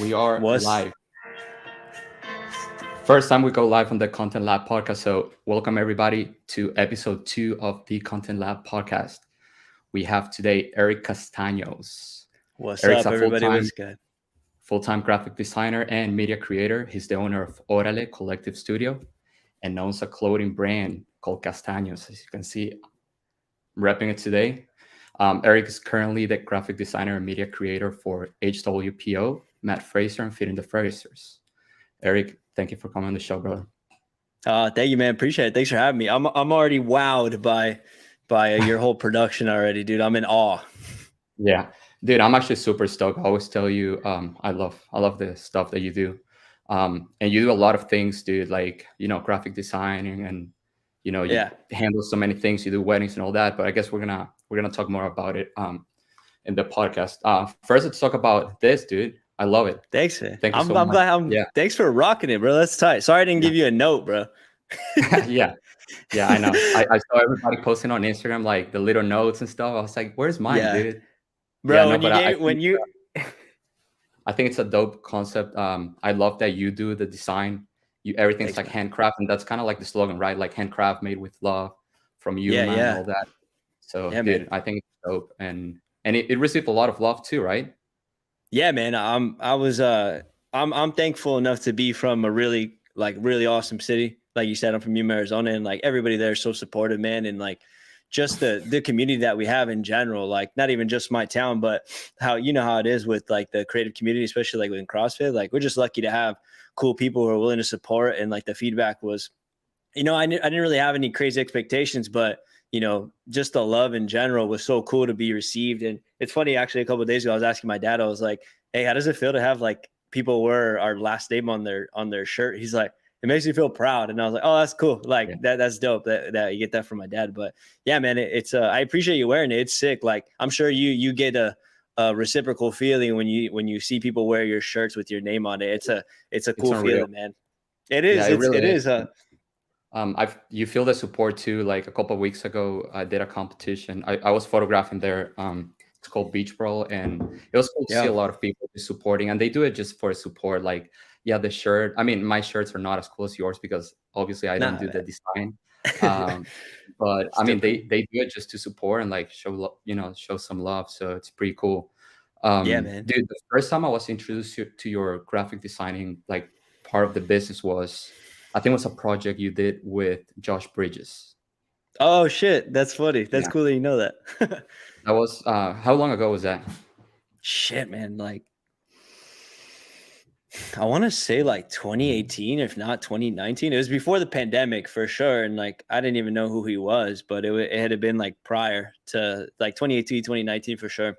We are Was live. First time we go live on the Content Lab podcast. So, welcome everybody to episode 2 of the Content Lab podcast. We have today Eric Castaños. what's Eric's up, a everybody? What's good? full-time graphic designer and media creator. He's the owner of Orale Collective Studio and owns a clothing brand called Castaños. As you can see, I'm repping it today. Eric is currently the graphic designer and media creator for HWPO, Mat Fraser, and Feeding the Frasers. Eric, thank you for coming on the show, brother. Thank you, man. Appreciate it. Thanks for having me. I'm already wowed by your whole production already, dude. I'm in awe. Yeah, dude, I'm actually super stoked. I always tell you, I love the stuff that you do, and you do a lot of things, dude. Like graphic designing, and you Yeah. handle so many things. You do weddings and all that. But I guess we're gonna talk more about it in the podcast. First, let's talk about this, dude. I love it. Thanks, man. Thank you I'm so much. glad. Yeah, Thanks for rocking it, bro. That's tight. Sorry I didn't yeah, give you a note, bro. yeah, yeah. I know. I saw everybody posting on Instagram like the little notes and stuff. I was like, "Where's mine, Yeah, dude?" Yeah, bro. no, When you but I gave think when you I think it's a dope concept. I love that you do the design. Everything's Thanks, like man. handcraft, and that's kind of like the slogan, right? Like handcraft made with love from you, Yeah, man, and yeah, all that. So, yeah, man. dude, I think it's dope, and it received a lot of love too, right? Yeah, man. I'm thankful enough to be from a really awesome city. Like you said, I'm from Yuma, Arizona, and like everybody there is so supportive, man. And like just the community that we have in general, like not even just my town, but how how it is with like the creative community, especially like within CrossFit. Like we're just lucky to have cool people who are willing to support. And like the feedback was, I didn't really have any crazy expectations, but just the love in general was so cool to be received. And it's funny, actually, a couple of days ago, I was asking my dad, I was like, "Hey, how does it feel to have like people wear our last name on their shirt?" He's like, "It makes me feel proud." And I was like, "Oh, that's cool. Like Yeah, that's dope that you get that from my dad." But yeah, man, it's I appreciate you wearing it. It's sick. Like I'm sure you get a reciprocal feeling when you see people wear your shirts with your name on it. It's a it's cool unreal. feeling, man. It Yeah, is. it It really is. is. I've you feel the support too. Like a couple of weeks ago, I did a competition. I was photographing there. It's called Beach Brawl, and it was cool to see Yeah. a lot of people just supporting, and they do it just for support. Like, yeah, the shirt. I mean, my shirts are not as cool as yours because obviously I don't Nah, do the man. design. Um, but I Still mean, cool. they do it just to support and like show some love. So it's pretty cool. Yeah, man. Dude, the first time I was introduced to your graphic designing like part of the business was I think it was a project you did with Josh Bridges. Oh shit, that's funny. That's Yeah. cool that you know that. That was how long ago was that? Shit, man. Like I want to say like 2018, if not 2019. It was before the pandemic for sure. And like I didn't even know who he was, but it had been like prior to like 2018, 2019 for sure.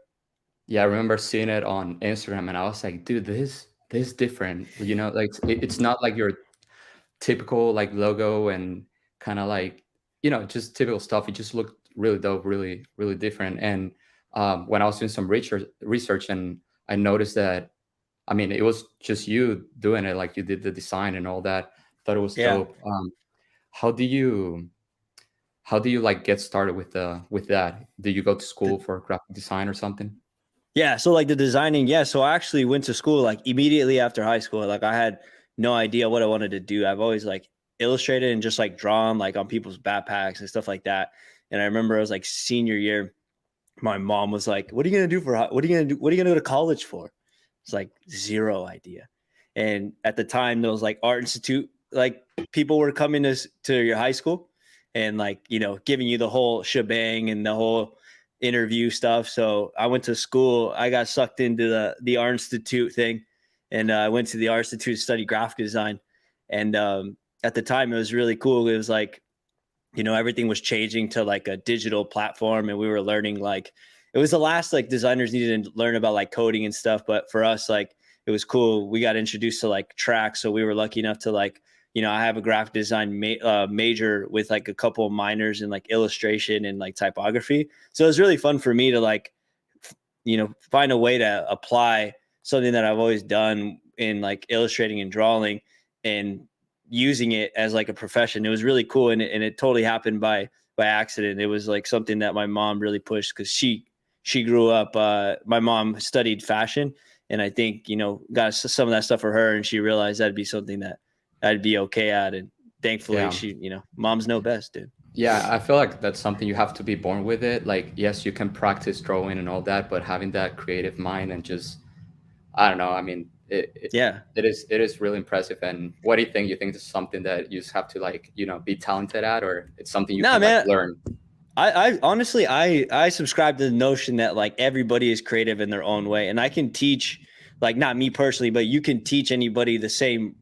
Yeah, I remember seeing it on Instagram and I was like, dude, this is different. Like it's not like your typical like logo and kind of like just typical stuff. It just looked really dope, really really different. And when I was doing some research and I noticed that I mean it was just you doing it, like you did the design and all that. Thought it was Yeah. dope. How do you like get started with that? Do you go to school for graphic design or something? Yeah, so like the designing, yeah. So I actually went to school like immediately after high school. Like I had no idea what I wanted to do. I've always like illustrated and just like drawn like on people's backpacks and stuff like that. And I remember it was like senior year. My mom was like, "What are you gonna do for? What are you gonna do? What are you gonna go to college for?" It's like zero idea. And at the time, there was like art institute, like people were coming to your high school, and like giving you the whole shebang and the whole interview stuff. So I went to school. I got sucked into the art institute thing, and I went to the art institute to study graphic design. And at the time, it was really cool. It was like everything was changing to like a digital platform, and we were learning like it was the last like designers needed to learn about like coding and stuff. But for us, like it was cool. We got introduced to like tracks, so we were lucky enough to like I have a graphic design major with like a couple of minors in like illustration and like typography. So it was really fun for me to like find a way to apply something that I've always done in like illustrating and drawing and using it as like a profession. It was really cool. And it totally happened by accident. It was like something that my mom really pushed because she grew up, my mom studied fashion And I think, got some of that stuff for her, and she realized that'd be something that I'd be okay at. And thankfully Yeah. she, moms know best, dude. Yeah, I feel like that's something you have to be born with it. Like, yes, you can practice drawing and all that, but having that creative mind and just, I don't know. I mean, Yeah. it is really impressive. And what do you think? You think it's something that you just have to like, be talented at, or it's something you No, can like man. learn? I honestly, I subscribe to the notion that like everybody is creative in their own way, and I can teach, like, not me personally, but you can teach anybody the same,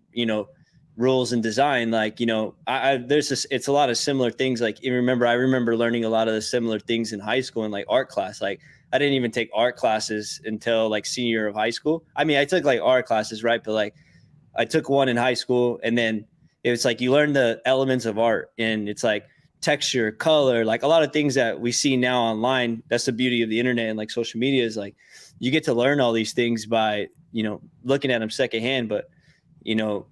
rules and design. Like, there's this, it's a lot of similar things. Like, I remember learning a lot of the similar things in high school in like art class. Like, I didn't even take art classes until like senior year of high school. I mean, I took like art classes, right? But like, I took one in high school, and then it was like you learn the elements of art, and it's like texture, color, like a lot of things that we see now online. That's the beauty of the internet and like social media, is like you get to learn all these things by, looking at them secondhand. But, you know,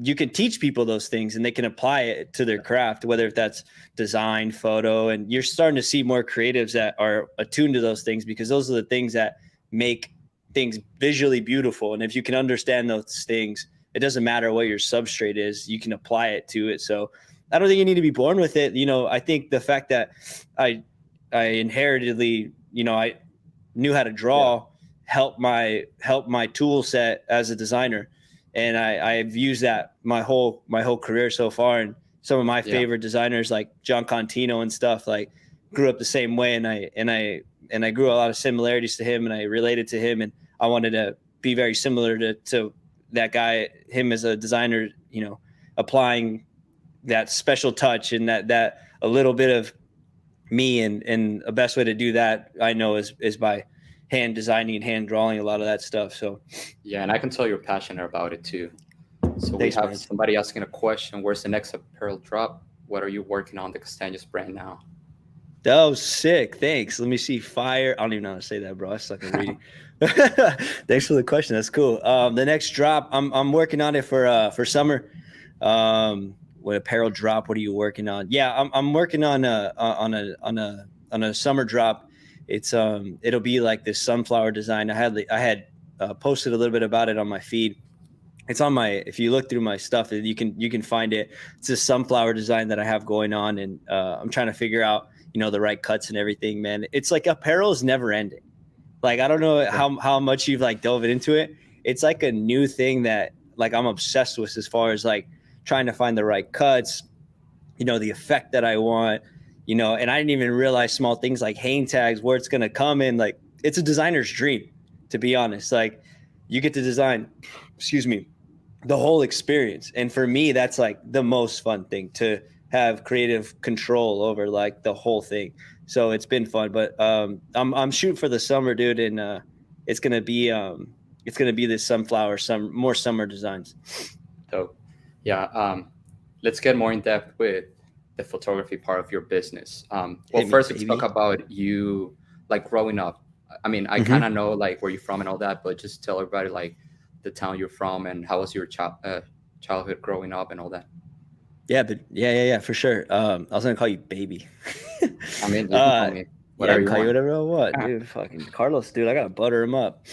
you can teach people those things and they can apply it to their craft, whether that's design, photo, and you're starting to see more creatives that are attuned to those things, because those are the things that make things visually beautiful. And if you can understand those things, it doesn't matter what your substrate is, you can apply it to it. So I don't think you need to be born with it. I think the fact that I inheritedly, I knew how to Yeah. draw helped my tool set as a designer. And I've used that my whole career so far. And some of my Yeah. favorite designers like John Contino and stuff, like, grew up the same way. And I grew a lot of similarities to him, and I related to him, and I wanted to be very similar to that guy, him as a designer, applying that special touch and that a little bit of me. And a best way to do that, I know, is by hand designing and hand drawing a lot of that stuff. So Yeah, and I can tell you're passionate about it too. So we thanks, have man. somebody asking a question. Where's the next apparel drop? What are you working on the Castaños brand now? That was sick. Thanks. Let me see. Fire. I don't even know how to say that, bro. I suck at reading. Thanks for the question. That's cool. The next drop, I'm working on it for summer. What apparel drop? What are you working on? Yeah, I'm working on a summer drop. It'll be like this sunflower design. I had posted a little bit about it on my feed. It's on my, if you look through my stuff, you can find it. It's a sunflower design that I have going on, and I'm trying to figure out, the right cuts and everything, man. It's like apparel is never ending. Like, I don't know Yeah. how much you've like dove into it. It's like a new thing that like I'm obsessed with, as far as like trying to find the right cuts, the effect that I want, and I didn't even realize small things like hang tags, where it's going to come in. Like, it's a designer's dream, to be honest. Like, you get to design, excuse me, the whole experience. And for me, that's like the most fun thing, to have creative control over like the whole thing. So it's been fun. But I'm shooting for the summer, dude, and it's gonna be this sunflower, some more summer designs. So, yeah. Let's get more in depth with the photography part of your business. Well, Hit me, first let's talk baby. about you, like growing up. I mean, I kind Mm-hmm. of know like where you're from and all that, but just tell everybody like the town you're from and how was your childhood growing up and all that. Yeah, but yeah, for sure. I was gonna call you baby. I mean, you can call uh, me yeah, I whatever can you call you want. whatever I want, dude. Fucking Carlos, dude. I gotta butter him up.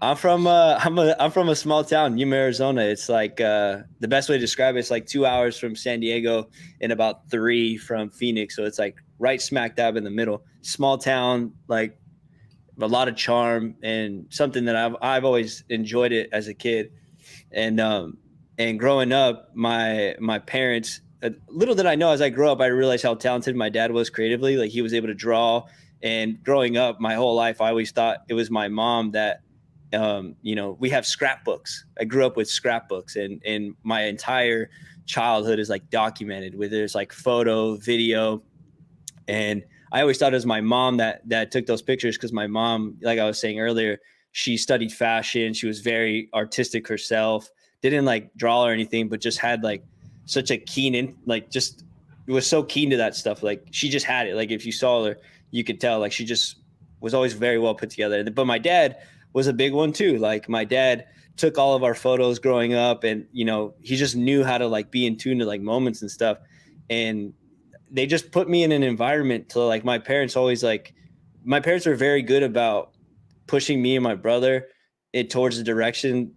I'm from I'm from a small town, Yuma, Arizona. It's like the best way to describe it, it's like 2 hours from San Diego and about 3 from Phoenix. So it's like right smack dab in the middle. Small town, like a lot of charm, and something that I've always enjoyed it as a kid. And growing up, my parents, little did I know, as I grew up, I realized how talented my dad was creatively. Like, he was able to draw. And growing up my whole life, I always thought it was my mom that, we have scrapbooks. I grew up with scrapbooks, and my entire childhood is like documented with, there's like photo, video. And I always thought it was my mom that took those pictures, because my mom, like I was saying earlier, she studied fashion. She was very artistic herself. Didn't like draw or anything, but just had like such a just was so keen to that stuff. Like, she just had it. Like, if you saw her, you could tell. Like, she just was always very well put together. But my dad was a big one too. Like, my dad took all of our photos growing up, and he just knew how to like be in tune to like moments and stuff. And they just put me in an environment to like, my parents were very good about pushing me and my brother it towards the direction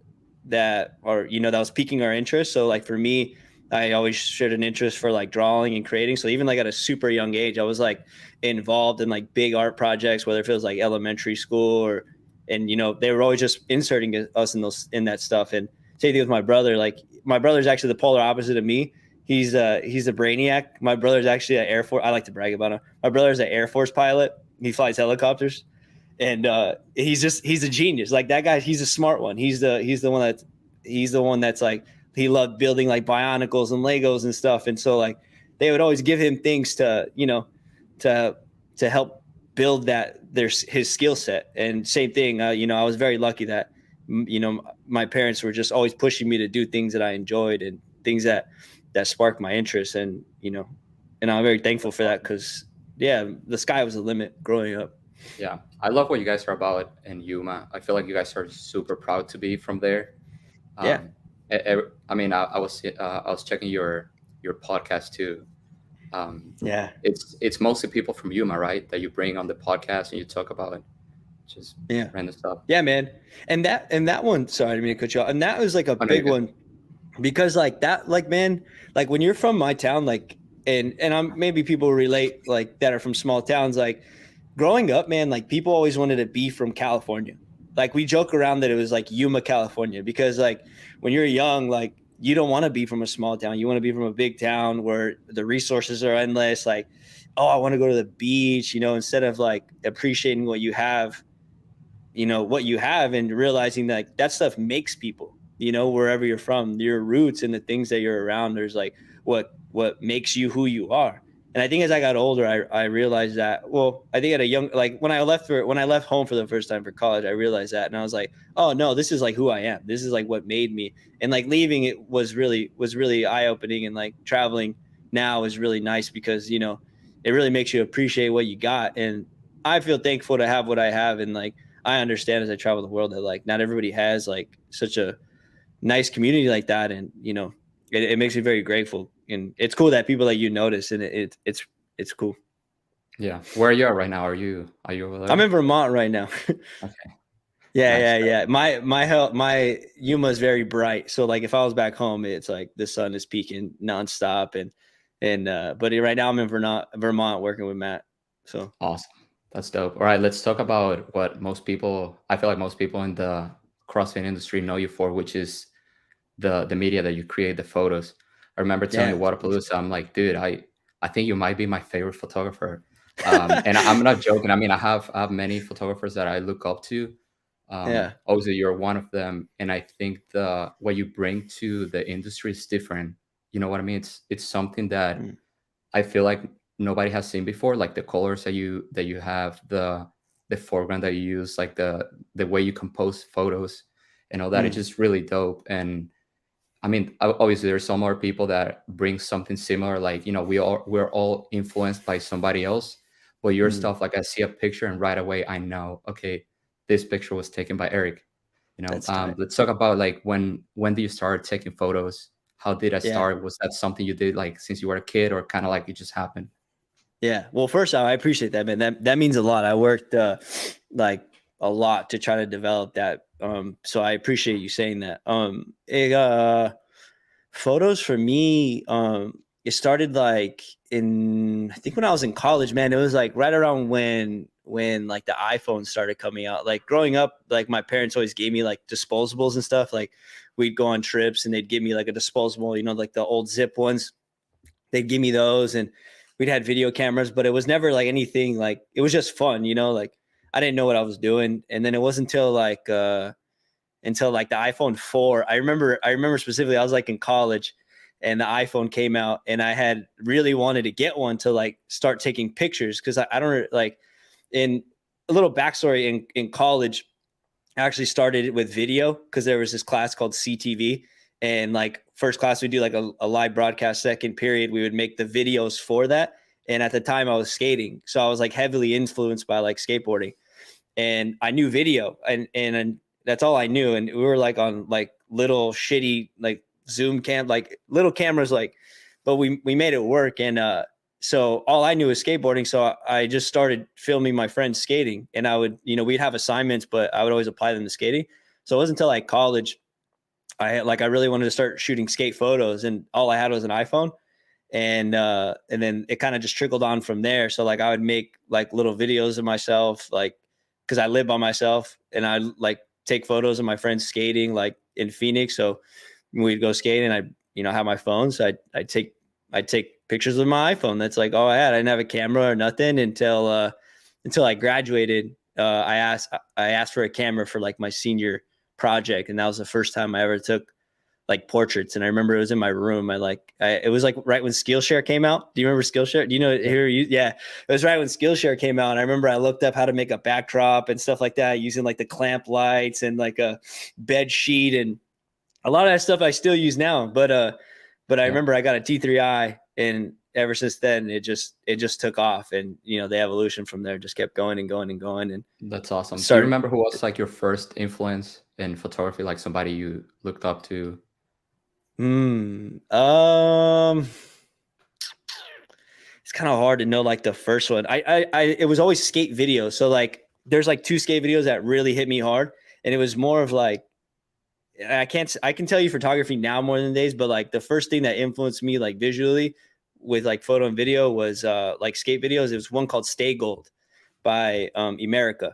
that, or, that was piquing our interest. So like for me, I always showed an interest for like drawing and creating. So even like at a super young age, I was like involved in like big art projects, whether it was like elementary school or, and they were always just inserting us in that stuff. And same thing with my brother. Like my brother's actually the polar opposite of me. He's a brainiac. My brother's actually an Air Force. I like to brag about him. My brother's an Air Force pilot. He flies helicopters, and he's a genius. Like that guy, he's a smart one. He's the one that's like, he loved building like Bionicles and Legos and stuff. And so like they would always give him things to to help build his skill set. And same thing, I was very lucky that my parents were just always pushing me to do things that I enjoyed and things that sparked my interest. And and I'm very thankful for that, because the sky was the limit growing up. Yeah, I love what you guys are about in Yuma. I feel like you guys are super proud to be from there. Yeah. Um, I mean, I was checking your podcast too. Yeah. It's mostly people from Yuma, right? That you bring on the podcast and you talk about just Yeah. random stuff. Yeah, man. And that one, sorry, I didn't mean to cut you off. And that was like a Oh, no, you're big good. one, because like that, like, man, like when you're from my town, like, and I'm, maybe people relate, like, that are from small towns, like growing up, man, like people always wanted to be from California. Like we joke around that it was like Yuma, California, because like when you're young, like you don't want to be from a small town. You want to be from a big town where the resources are endless. Like, oh, I want to go to the beach, instead of like appreciating what you have, and realizing that stuff makes people, wherever you're from, your roots and the things that you're around, there's like what makes you who you are. And I think as I got older, I realized that, well, I think at a young, like when I left home for the first time for college, I realized that. And I was like, oh no, this is like who I am. This is like what made me. And like leaving it was really eye opening. And like traveling now is really nice, because, it really makes you appreciate what you got. And I feel thankful to have what I have. And like, I understand as I travel the world that like not everybody has like such a nice community like that. And, it makes me very grateful. And it's cool that people like you notice, and it's cool. Yeah, where are you at right now? Are you over I'm there? in Vermont right now. Okay, nice. Yeah. My Yuma is very bright. So like if I was back home, it's like the sun is peaking nonstop. But right now I'm in Vermont working with Matt. So Awesome. That's dope. All right, let's talk about what I feel like most people in the CrossFit industry know you for, which is the media that you create, the photos. I remember telling you yeah. Waterpalooza, I'm like, dude, I think you might be my favorite photographer. And I'm not joking. I mean, I have many photographers that I look up to. Yeah. Obviously, you're one of them, and I think the what you bring to the industry is different. You know what I mean? It's something that Mm. I feel like nobody has seen before. Like the colors that you have, the foreground that you use, like the way you compose photos, and all that. It's Mm. just really dope. And I mean, obviously, there's some more people that bring something similar. Like, we're all influenced by somebody else. But your Mm. stuff, like I see a picture and right away I know, okay, this picture was taken by Eric. That's tight. Let's talk about like when do you start taking photos? How did I Yeah. start? Was that something you did like since you were a kid, or kind of like it just happened? Yeah. Well, first off, I appreciate that, man. That means a lot. I worked like a lot to try to develop that. So I appreciate you saying that. Photos for me, it started like I think when I was in college, man. It was like right around when like the iPhone started coming out. Like growing up, like my parents always gave me like disposables and stuff. Like we'd go on trips and they'd give me like a disposable, like the old zip ones. They'd give me those, and we'd had video cameras, but it was never like anything, like it was just fun, like I didn't know what I was doing. And then it wasn't until like the iPhone 4. I remember specifically, I was like in college and the iPhone came out, and I had really wanted to get one to like start taking pictures, because I don't like, in a little backstory, in college I actually started with video because there was this class called CTV, and like first class we do like a live broadcast, second period we would make the videos for that. And at the time I was skating, so I was like heavily influenced by like skateboarding, and I knew video, and that's all I knew. And we were like on like little shitty like Zoom cam, like little cameras, like, but we made it work. And so all I knew was skateboarding. So I just started filming my friends skating, and I would, we'd have assignments, but I would always apply them to skating. So it wasn't until like college, I really wanted to start shooting skate photos, and all I had was an iPhone. And then it kind of just trickled on from there. So like I would make like little videos of myself, like, because I live by myself, and I like take photos of my friends skating like in Phoenix. So we'd go skating, and I, have my phone. So I'd take pictures with my iPhone. That's like all I had. I didn't have a camera or nothing until I graduated. I asked for a camera for like my senior project, and that was the first time I ever took like portraits. And I remember it was in my room. It was like right when Skillshare came out. Do you remember Skillshare? Do you know here? Yeah, it was right when Skillshare came out. And I remember I looked up how to make a backdrop and stuff like that using like the clamp lights and like a bed sheet, and a lot of that stuff I still use now. But I Yeah. remember I got a T3i, and ever since then it just took off. And the evolution from there just kept going and going and going, and That's awesome. Do you started. remember who was like your first influence in photography, like somebody you looked up to? It's kind of hard to know like the first one. It was always skate videos. So like there's like 2 skate videos that really hit me hard, and it was more of like, I can tell you photography now more than days, but like the first thing that influenced me like visually with like photo and video was like skate videos. It was one called Stay Gold by America,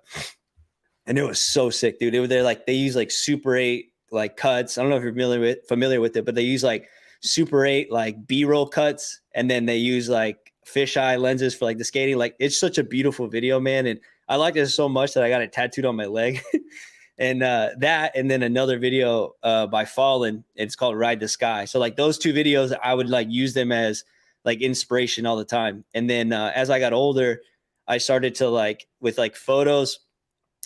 and it was so sick, dude. They use like Super 8 like cuts. I don't know if you're familiar with it, but they use like Super 8 like B-roll cuts, and then they use like fisheye lenses for like the skating. Like it's such a beautiful video, man, and I like it so much that I got it tattooed on my leg. And and then another video by Fallen. It's called Ride the Sky. So like those 2 videos, I would like use them as like inspiration all the time. And then as I got older, I started to like with like photos.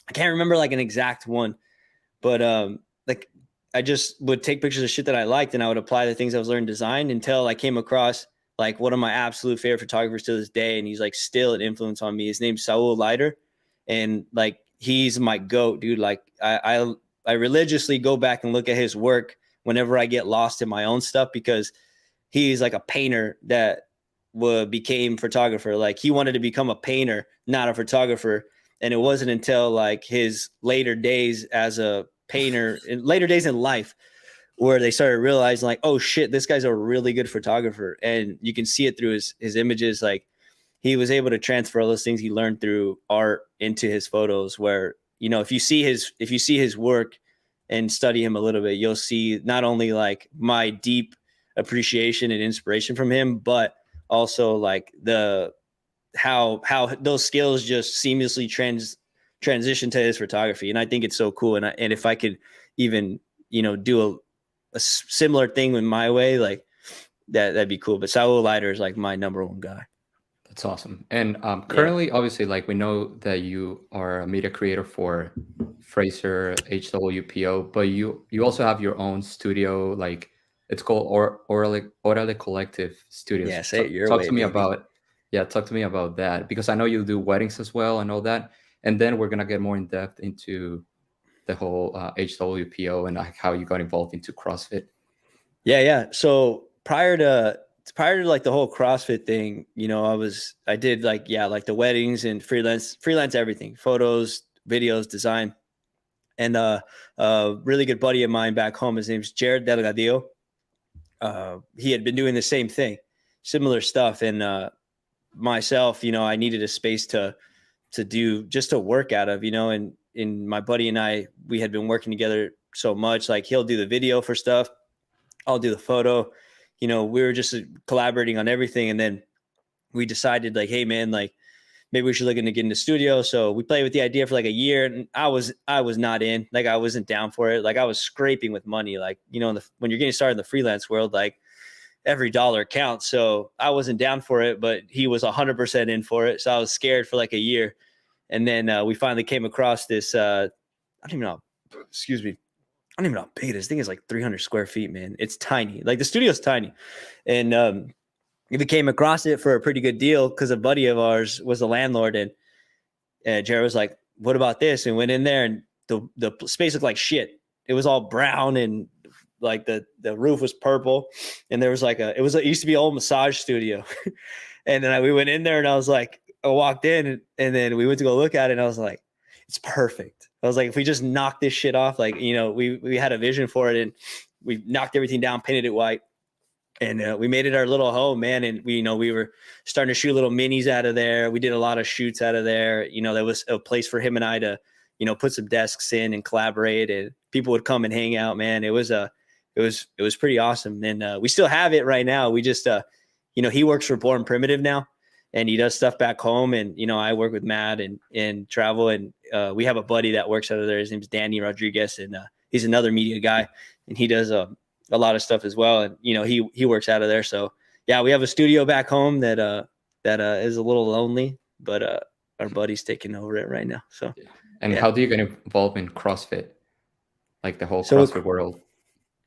I can't remember like an exact one, but like I just would take pictures of shit that I liked, and I would apply the things I was learning design until I came across like one of my absolute favorite photographers to this day, and he's like still an influence on me. His name's Saul Leiter, and like he's my goat, dude. Like I religiously go back and look at his work whenever I get lost in my own stuff, because he's like a painter that became photographer. Like he wanted to become a painter, not a photographer. And it wasn't until like his later days as a painter, in later days in life, where they started realizing like, oh shit, this guy's a really good photographer. And you can see it through his images. Like he was able to transfer all those things he learned through art into his photos, where, if you see his work and study him a little bit, you'll see not only like my deep appreciation and inspiration from him, but also like how those skills just seamlessly transition to his photography. And I think it's so cool. And if I could even, do a similar thing in my way, like that'd be cool. But Saul Leiter is like my number one guy. That's awesome. And Yeah. currently, obviously, like we know that you are a media creator for Fraser, HWPO, but you also have your own studio, like it's called Orale Collective Studios. Yeah. Say it your Talk way, to me baby. about, yeah, talk to me about that, because I know you do weddings as well and all that. And then we're gonna get more in depth into the whole HWPO and like how you got involved into CrossFit. Yeah. So prior to like the whole CrossFit thing, I did like, like the weddings and freelance everything, photos, videos, design. And a really good buddy of mine back home, his name's Jared Delgadillo. He had been doing the same thing, similar stuff. And myself, I needed a space to do, just to work out of, and my buddy and I, we had been working together so much. Like he'll do the video for stuff, I'll do the photo. We were just collaborating on everything. And then we decided like, hey man, like maybe we should look into getting the studio. So we played with the idea for like a year, and I was not in, like, I wasn't down for it. Like I was scraping with money, like, when you're getting started in the freelance world, like every dollar counts. So I wasn't down for it, but he was 100% in for it. So I was scared for like a year. And then we finally came across this, I don't even know, excuse me. I don't even know how big it is. This thing is like 300 square feet, man. It's tiny. Like the studio's tiny. And we came across it for a pretty good deal because a buddy of ours was the landlord. And Jared was like, what about this? And went in there, and the space looked like shit. It was all brown, and like the roof was purple. And there was like it used to be an old massage studio. And then we went in there, and I was like, I walked in, and then we went to go look at it, and I was like, it's perfect. I was like, if we just knock this shit off, like, you know, we had a vision for it, and we knocked everything down, painted it white, and we made it our little home, man. And we, you know, we were starting to shoot little minis out of there. We did a lot of shoots out of there. You know, there was a place for him and I to, you know, put some desks in and collaborate, and people would come and hang out, man. It was it was pretty awesome. And we still have it right now. We just, you know, he works for Born Primitive now, and he does stuff back home. And, you know, I work with Matt and travel. And we have a buddy that works out of there. His name's Danny Rodriguez, and he's another media guy, and he does a lot of stuff as well. And, you know, he works out of there. So yeah, we have a studio back home that is a little lonely, but our buddy's taking over it right now. So, And yeah. how do you get involved in CrossFit? Like the whole So CrossFit world?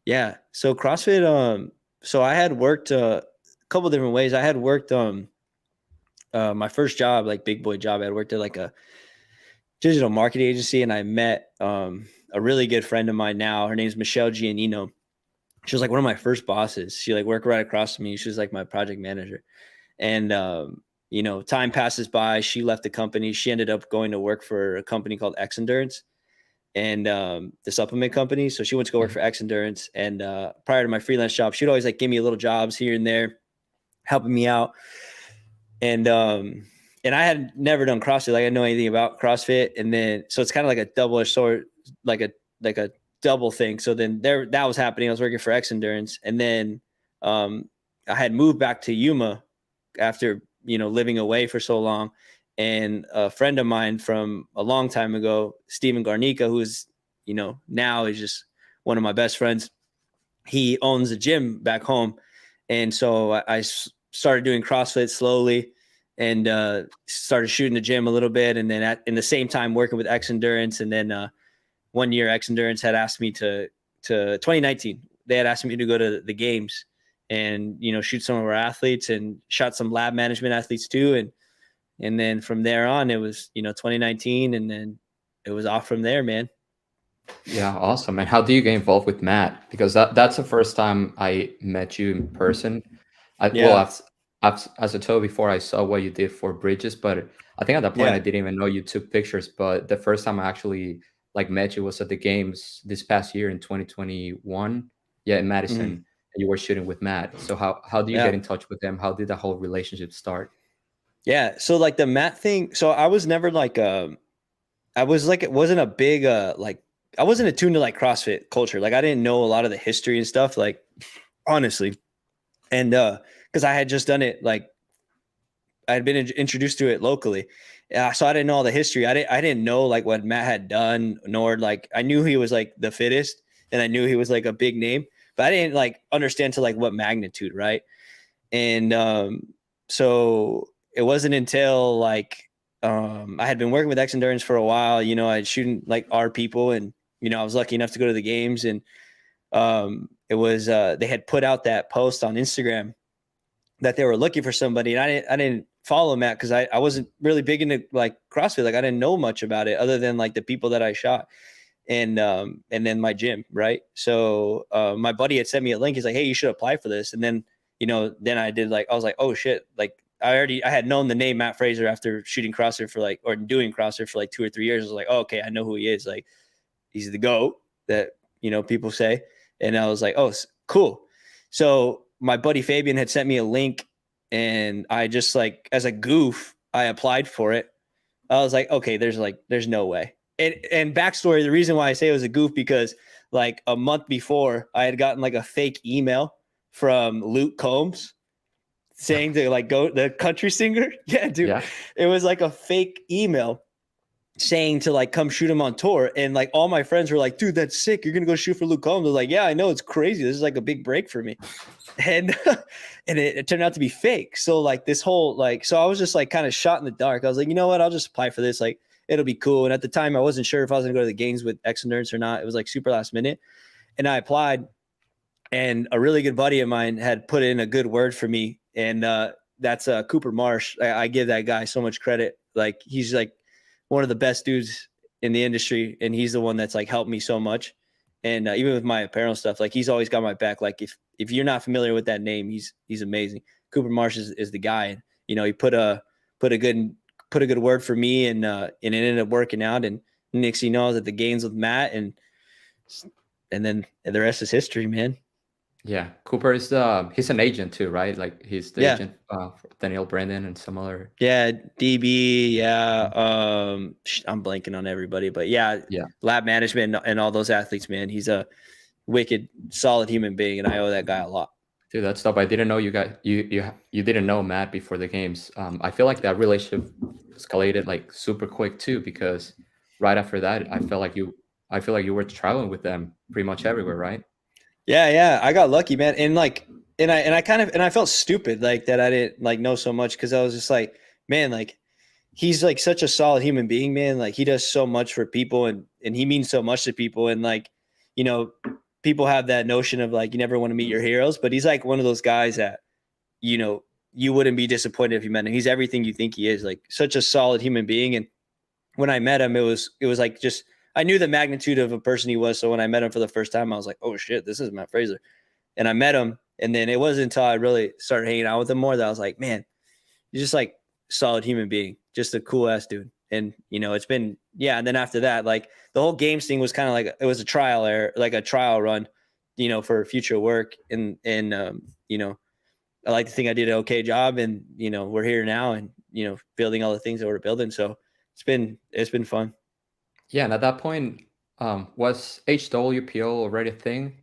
yeah. So CrossFit, so I had worked a couple different ways. I had worked my first job, like big boy job. I had worked at like a digital marketing agency, and I met a really good friend of mine now. Her name's Michelle Giannino. She was like one of my first bosses. She like worked right across from me. She was like my project manager. And you know, time passes by. She left the company. She ended up going to work for a company called X Endurance, and the supplement company. So she went to go work for X Endurance. And prior to my freelance job, she'd always like give me little jobs here and there, helping me out. And I had never done CrossFit. Like I didn't know anything about CrossFit. And then, so it's kind of like a double-edged sword, like a double thing. So then that was happening. I was working for X Endurance. And then I had moved back to Yuma after, you know, living away for so long. And a friend of mine from a long time ago, Steven Garnica, who is, you know, now is just one of my best friends. He owns a gym back home. And so I started doing CrossFit slowly, and started shooting the gym a little bit. And then in the same time working with X Endurance. And then one year X Endurance had asked me to 2019, they had asked me to go to the games and, you know, shoot some of our athletes, and shot some lab management athletes too. And then from there on, it was, you know, 2019, and then it was off from there, man. Yeah, awesome. And how do you get involved with Matt? Because that's the first time I met you in person. Well, Yeah. as I told before, I saw what you did for Bridges, but I think at that point I Yeah. didn't even know you took pictures. But the first time I actually like met you was at the games this past year in 2021. Yeah, in Madison, Mhm. and you were shooting with Matt. So how do you get Yeah. in touch with them? How did the whole relationship start? Yeah. So like the Matt thing, so I was never like, I was like, it wasn't a big, like, I wasn't attuned to like CrossFit culture. Like I didn't know a lot of the history and stuff, like, honestly. And because I had just done it, like I had been introduced to it locally. So I didn't know all the history. I didn't know like what Matt had done, nor like, I knew he was like the fittest, and I knew he was like a big name, but I didn't like understand to like what magnitude. Right. And so it wasn't until like, I had been working with X Endurance for a while. You know, I'd shooting like our people, and, you know, I was lucky enough to go to the games. And it was, they had put out that post on Instagram that they were looking for somebody. And I didn't follow Matt because I wasn't really big into like CrossFit. Like I didn't know much about it other than like the people that I shot, and then my gym. Right. So my buddy had sent me a link. He's like, hey, you should apply for this. And then, you know, then I was like, oh shit. Like I had known the name Mat Fraser after shooting CrossFit for like, or doing CrossFit for like 2 or 3 years. I was like, oh, okay, I know who he is. Like he's the GOAT that, you know, people say. And I was like, oh, cool. So my buddy Fabian had sent me a link, and I just like, as a goof, I applied for it. I was like, okay, there's no way. And backstory, the reason why I say it was a goof, because like a month before I had gotten like a fake email from Luke Combs saying to like go, the country singer. Yeah, dude. Yeah. It was like a fake email saying to like come shoot him on tour. And like all my friends were like, dude, that's sick. You're gonna go shoot for Luke Combs. I was like, yeah, I know, it's crazy. This is like a big break for me. And and it turned out to be fake. So like this whole like, so I was just like kind of shot in the dark. I was like, you know what? I'll just apply for this. Like it'll be cool. And at the time I wasn't sure if I was gonna go to the games with X Endurance or not. It was like super last minute. And I applied, and a really good buddy of mine had put in a good word for me. And that's Cooper Marsh. I give that guy so much credit. Like he's like one of the best dudes in the industry, and he's the one that's like helped me so much. And even with my apparel stuff, like he's always got my back. Like if you're not familiar with that name, he's amazing. Cooper Marsh is the guy. And, you know, he put a good word for me, and it ended up working out. And Next, you know, at the games with Matt, and then the rest is history, man. Yeah, Cooper is he's an agent too, right? Like he's the Yeah. agent for Daniel Brandon and some other. Yeah, DB, yeah. I'm blanking on everybody, but yeah, Yeah, lab management and all those athletes, man. He's a wicked, solid human being, and I owe that guy a lot. dude, that's dope. I didn't know you didn't know Matt before the games. I feel like that relationship escalated like super quick too, because right after that, I feel like you were traveling with them pretty much everywhere, right? Yeah, I got lucky, man. And like, and I felt stupid like that I didn't like know so much, because I was just like, man, like he's like such a solid human being, man. Like he does so much for people, and he means so much to people. And like, you know, people have that notion of like you never want to meet your heroes, but he's like one of those guys that, you know, you wouldn't be disappointed if you met him. He's everything you think he is, like such a solid human being. And when I met him, it was like just I knew the magnitude of a person he was. So when I met him for the first time, I was like, oh shit, this is Mat Fraser. And I met him. And then it wasn't until I really started hanging out with him more that I was like, man, he's just like solid human being, just a cool ass dude. And you know, it's been, yeah. And then after that, like the whole games thing was kind of like it was a trial error, like a trial run, you know, for future work. And you know, I like to think I did an okay job, and you know, we're here now, and you know, building all the things that we're building. So it's been fun. Yeah, and at that point, was HWPO already a thing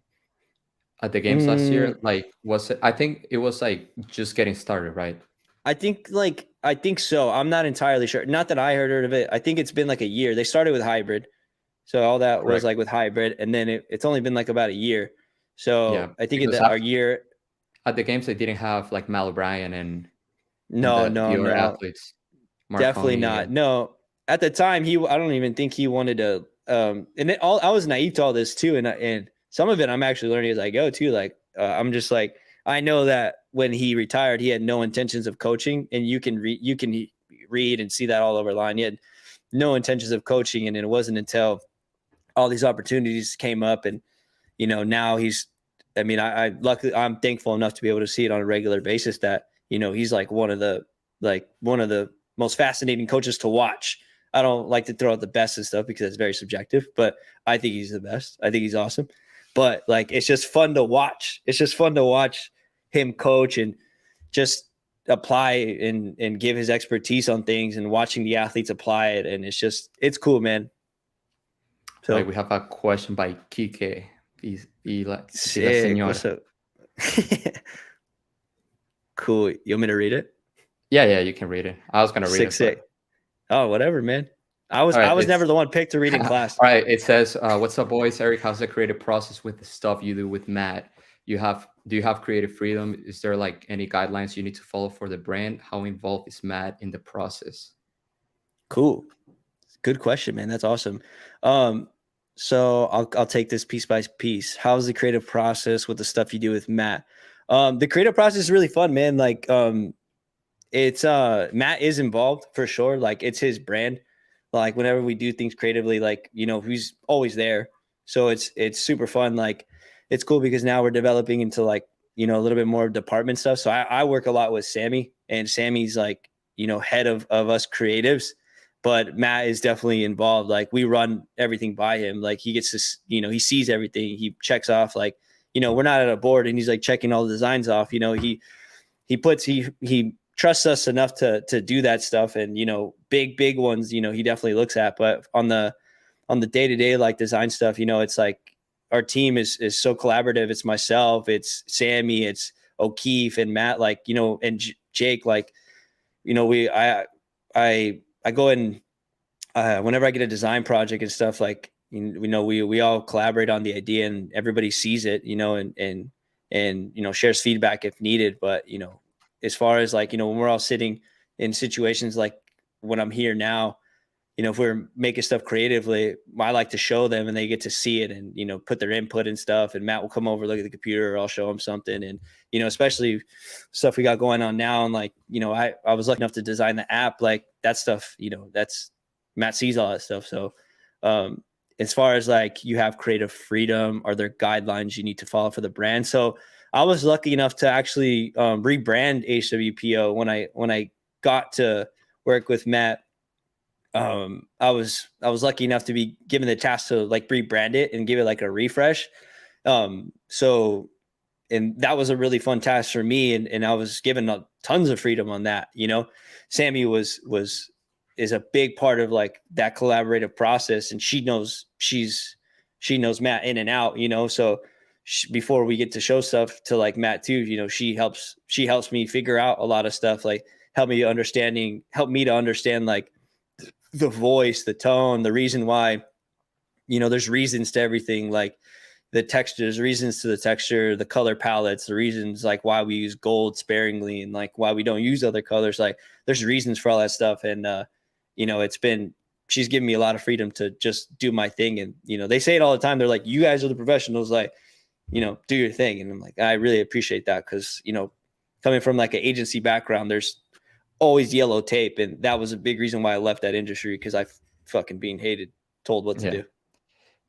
at the games last Mm, year? Like, was it? I think it was like just getting started, right? I think so. I'm not entirely sure. Not that I heard of it. I think it's been like a year. They started with hybrid. So all that was Correct. like with hybrid, and then it's only been like about a year. Yeah, So I think because our year. at the games they didn't have like Mal O'Brien and No, no, the other no, athletes, definitely Marconi not. and No, at the time I don't even think he wanted to. And I was naive to all this too, and some of it I'm actually learning as I go too. Like I'm just like I know that when he retired, he had no intentions of coaching, and you can read and see that all over line. He had no intentions of coaching, and it wasn't until all these opportunities came up, and you know, now he's, I mean, luckily I'm thankful enough to be able to see it on a regular basis that, you know, he's like one of the most fascinating coaches to watch. I don't like to throw out the best and stuff because it's very subjective, but I think he's the best. I think he's awesome. But like, it's just fun to watch. It's just fun to watch him coach and just apply and give his expertise on things, and watching the athletes apply it. And it's cool, man. like So we have a question by Kike. sick. Señor. What's up? Cool. You want me to read it? Yeah, yeah, you can read it. I was gonna read Sick, it, but sick. Oh, whatever, man. I was all I right. was never the one picked to read in All class. right. It says, "What's up, boys? Eric, how's the creative process with the stuff you do with Matt? Do you have creative freedom? Is there like any guidelines you need to follow for the brand? How involved is Matt in the process?" Cool. Good question, man. That's awesome. Um, so I'll take this piece by piece. How's the creative process with the stuff you do with Matt? The creative process is really fun, man. Like it's Matt is involved for sure. Like it's his brand. Like whenever we do things creatively, like you know, he's always there. So it's super fun. Like it's cool because now we're developing into like, you know, a little bit more department stuff. So I work a lot with Sammy, and Sammy's like, you know, head of us creatives, but Matt is definitely involved. Like we run everything by him. Like he gets this, you know, he sees everything. He checks off like, you know, we're not at a board and he's like checking all the designs off. You know, he trusts us enough to do that stuff. And you know, big ones, you know, he definitely looks at. But on the day-to-day like design stuff, you know, it's like our team is so collaborative. It's myself, it's Sammy, it's O'Keefe and Matt, like, you know, and Jake. Like, you know, I go in whenever I get a design project and stuff, like, you know, we all collaborate on the idea, and everybody sees it, you know, and you know, shares feedback if needed. But you know, as far as like, you know, when we're all sitting in situations like when I'm here now, you know, if we're making stuff creatively, I like to show them and they get to see it and, you know, put their input and stuff. And Matt will come over, look at the computer, or I'll show him something. And, you know, especially stuff we got going on now. And like, you know, I was lucky enough to design the app, like that stuff, you know, that's Matt sees all that stuff. So, as far as like you have creative freedom, are there guidelines you need to follow for the brand? So I was lucky enough to actually rebrand HWPO when I got to work with Matt. I was lucky enough to be given the task to like rebrand it and give it like a refresh. So and that was a really fun task for me, and I was given tons of freedom on that. Sammy is a big part of like that collaborative process, and she knows Matt in and out. So before we get to show stuff to like Matt too, she helps me figure out a lot of stuff, like help me to understand like the voice, the tone, the reason why, there's reasons to everything, like the textures, reasons to the texture, the color palettes, the reasons like why we use gold sparingly and like why we don't use other colors. Like there's reasons for all that stuff. And, she's given me a lot of freedom to just do my thing. And, they say it all the time. They're like, you guys are the professionals, like, do your thing. And I'm like, I really appreciate that. Cause, coming from like an agency background, there's always yellow tape. And that was a big reason why I left that industry. Cause I fucking being hated, told what to Yeah. do.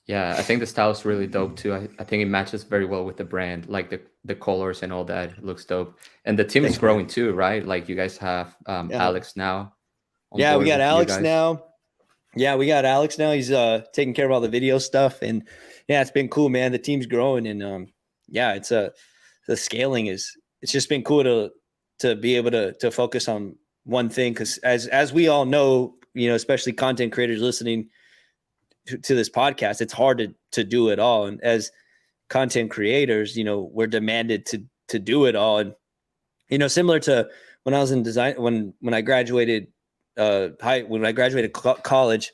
Yeah, I think the style is really dope too. I think it matches very well with the brand, like the colors and all that. It looks dope. And the team is Thanks, man. growing too, right? Like you guys have Yeah. Alex now on Yeah, we board got with you Alex guys. now. Yeah, we got Alex now. He's taking care of all the video stuff, and yeah, it's been cool, man. The team's growing, and yeah, the scaling it's just been cool to be able to focus on one thing, because as we all know, especially content creators listening to this podcast, it's hard to do it all, and as content creators, we're demanded to do it all, and similar to when I was in design, when I graduated college,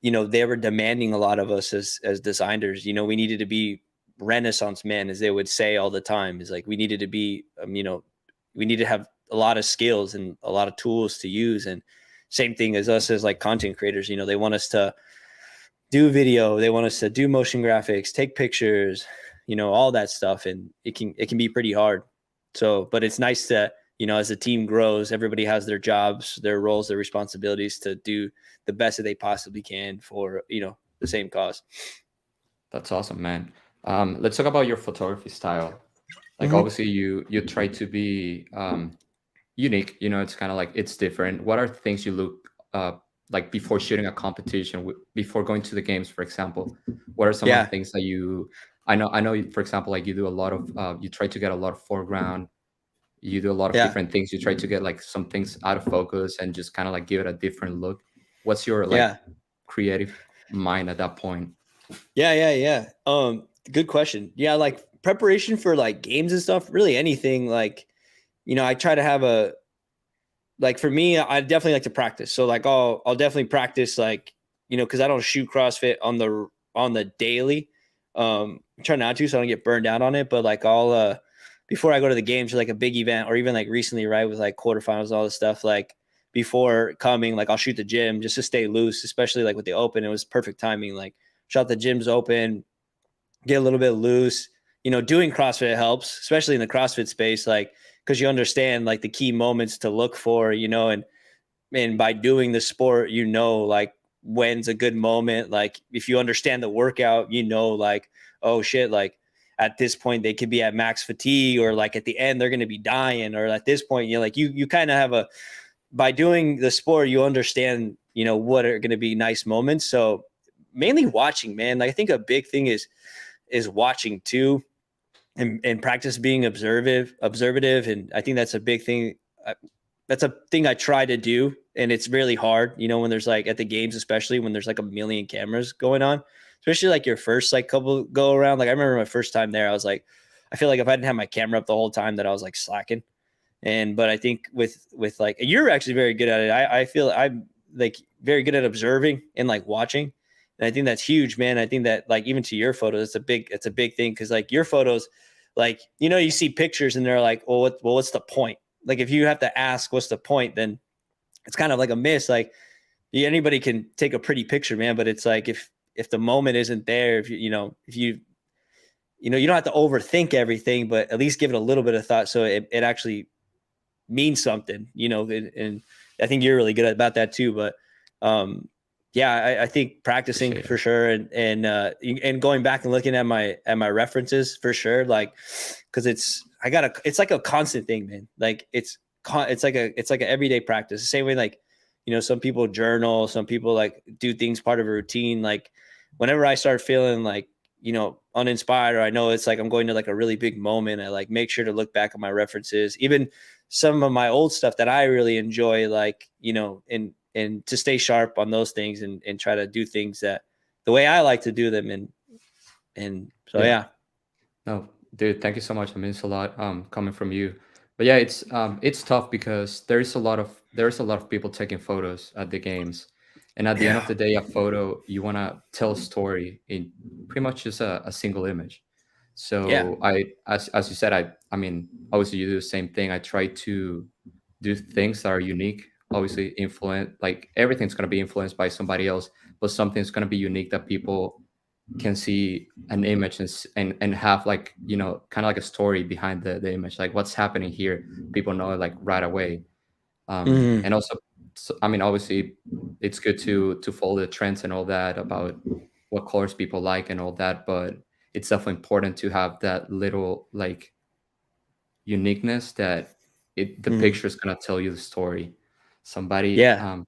they were demanding a lot of us as designers. We needed to be Renaissance men, as they would say all the time. Is like we needed to be, we need to have a lot of skills and a lot of tools to use. And same thing as us as like content creators. They want us to do video, they want us to do motion graphics, take pictures, all that stuff, and it can be pretty hard. So, but it's nice that as the team grows, everybody has their jobs, their roles, their responsibilities to do the best that they possibly can for the same cause. That's awesome, man. Let's talk about your photography style. Like Mm-hmm. obviously you try to be unique. It's kind of like it's different. What are things you look like before shooting a competition, before going to the games, for example? What are some of the Yeah. things that I know, for example, like you do a lot of, you try to get a lot of foreground, you do a lot of Yeah. different things. You try to get like some things out of focus and just kind of like give it a different look. What's your like Yeah. creative mind at that point? Yeah. Good question. Yeah. Like preparation for like games and stuff, really anything, like, I try to have like for me, I definitely like to practice. So like I'll definitely practice, like, cause I don't shoot CrossFit on the daily. I try not to, so I don't get burned out on it. But like I'll before I go to the games or like a big event, or even like recently, right, with like quarterfinals, all this stuff, like before coming, like I'll shoot the gym just to stay loose, especially like with the open. It was perfect timing. Like shot the gyms open, get a little bit loose. Doing CrossFit helps, especially in the CrossFit space, like because you understand like the key moments to look for, and by doing the sport, like when's a good moment. Like if you understand the workout, like, oh shit, like at this point they could be at max fatigue, or like at the end they're going to be dying, or at this point, like you kind of have by doing the sport, you understand, what are going to be nice moments. So mainly watching, man. Like I think a big thing is watching too, and practice being observative. And I think that's a big thing. That's a thing I try to do. And it's really hard, when there's like at the games, especially when there's like a million cameras going on, especially like your first like couple go around. Like I remember my first time there, I was like, I feel like if I didn't have my camera up the whole time, that I was like slacking. But I think with like, you're actually very good at it. I feel I'm like very good at observing and like watching. And I think that's huge, man. I think that like even to your photos, it's a big thing. Cause like your photos, like, you see pictures and they're like, what's the point? Like if you have to ask what's the point, then it's kind of like a miss. Like anybody can take a pretty picture, man. But it's like, if the moment isn't there, if you don't have to overthink everything, but at least give it a little bit of thought. So it actually means something, and I think you're really good about that too. But yeah, I think practicing for sure, and going back and looking at my references for sure, like because it's like a constant thing, man. Like it's like an everyday practice. The same way like some people journal, some people like do things part of a routine. Like whenever I start feeling like, uninspired, or I know it's like I'm going to like a really big moment, I like make sure to look back at my references, even some of my old stuff that I really enjoy, like, and to stay sharp on those things, and try to do things that the way I like to do them. And so, Yeah. yeah. No, dude, thank you so much. It means a lot coming from you. But yeah, it's tough because there's a lot of people taking photos at the games. And at the end of Yeah. the day, a photo, you want to tell a story in pretty much just a single image. Yeah. So as you said, I mean, obviously you do the same thing. I try to do things that are unique. Obviously, influence like everything's gonna be influenced by somebody else, but something's gonna be unique that people can see an image and have like kind of like a story behind the image, like what's happening here. People know it like right away. Mhm. And also, so, I mean, obviously it's good to follow the trends and all that about what colors people like and all that, but it's definitely important to have that little like uniqueness that the Mhm. picture is going to tell you the story. Somebody Yeah.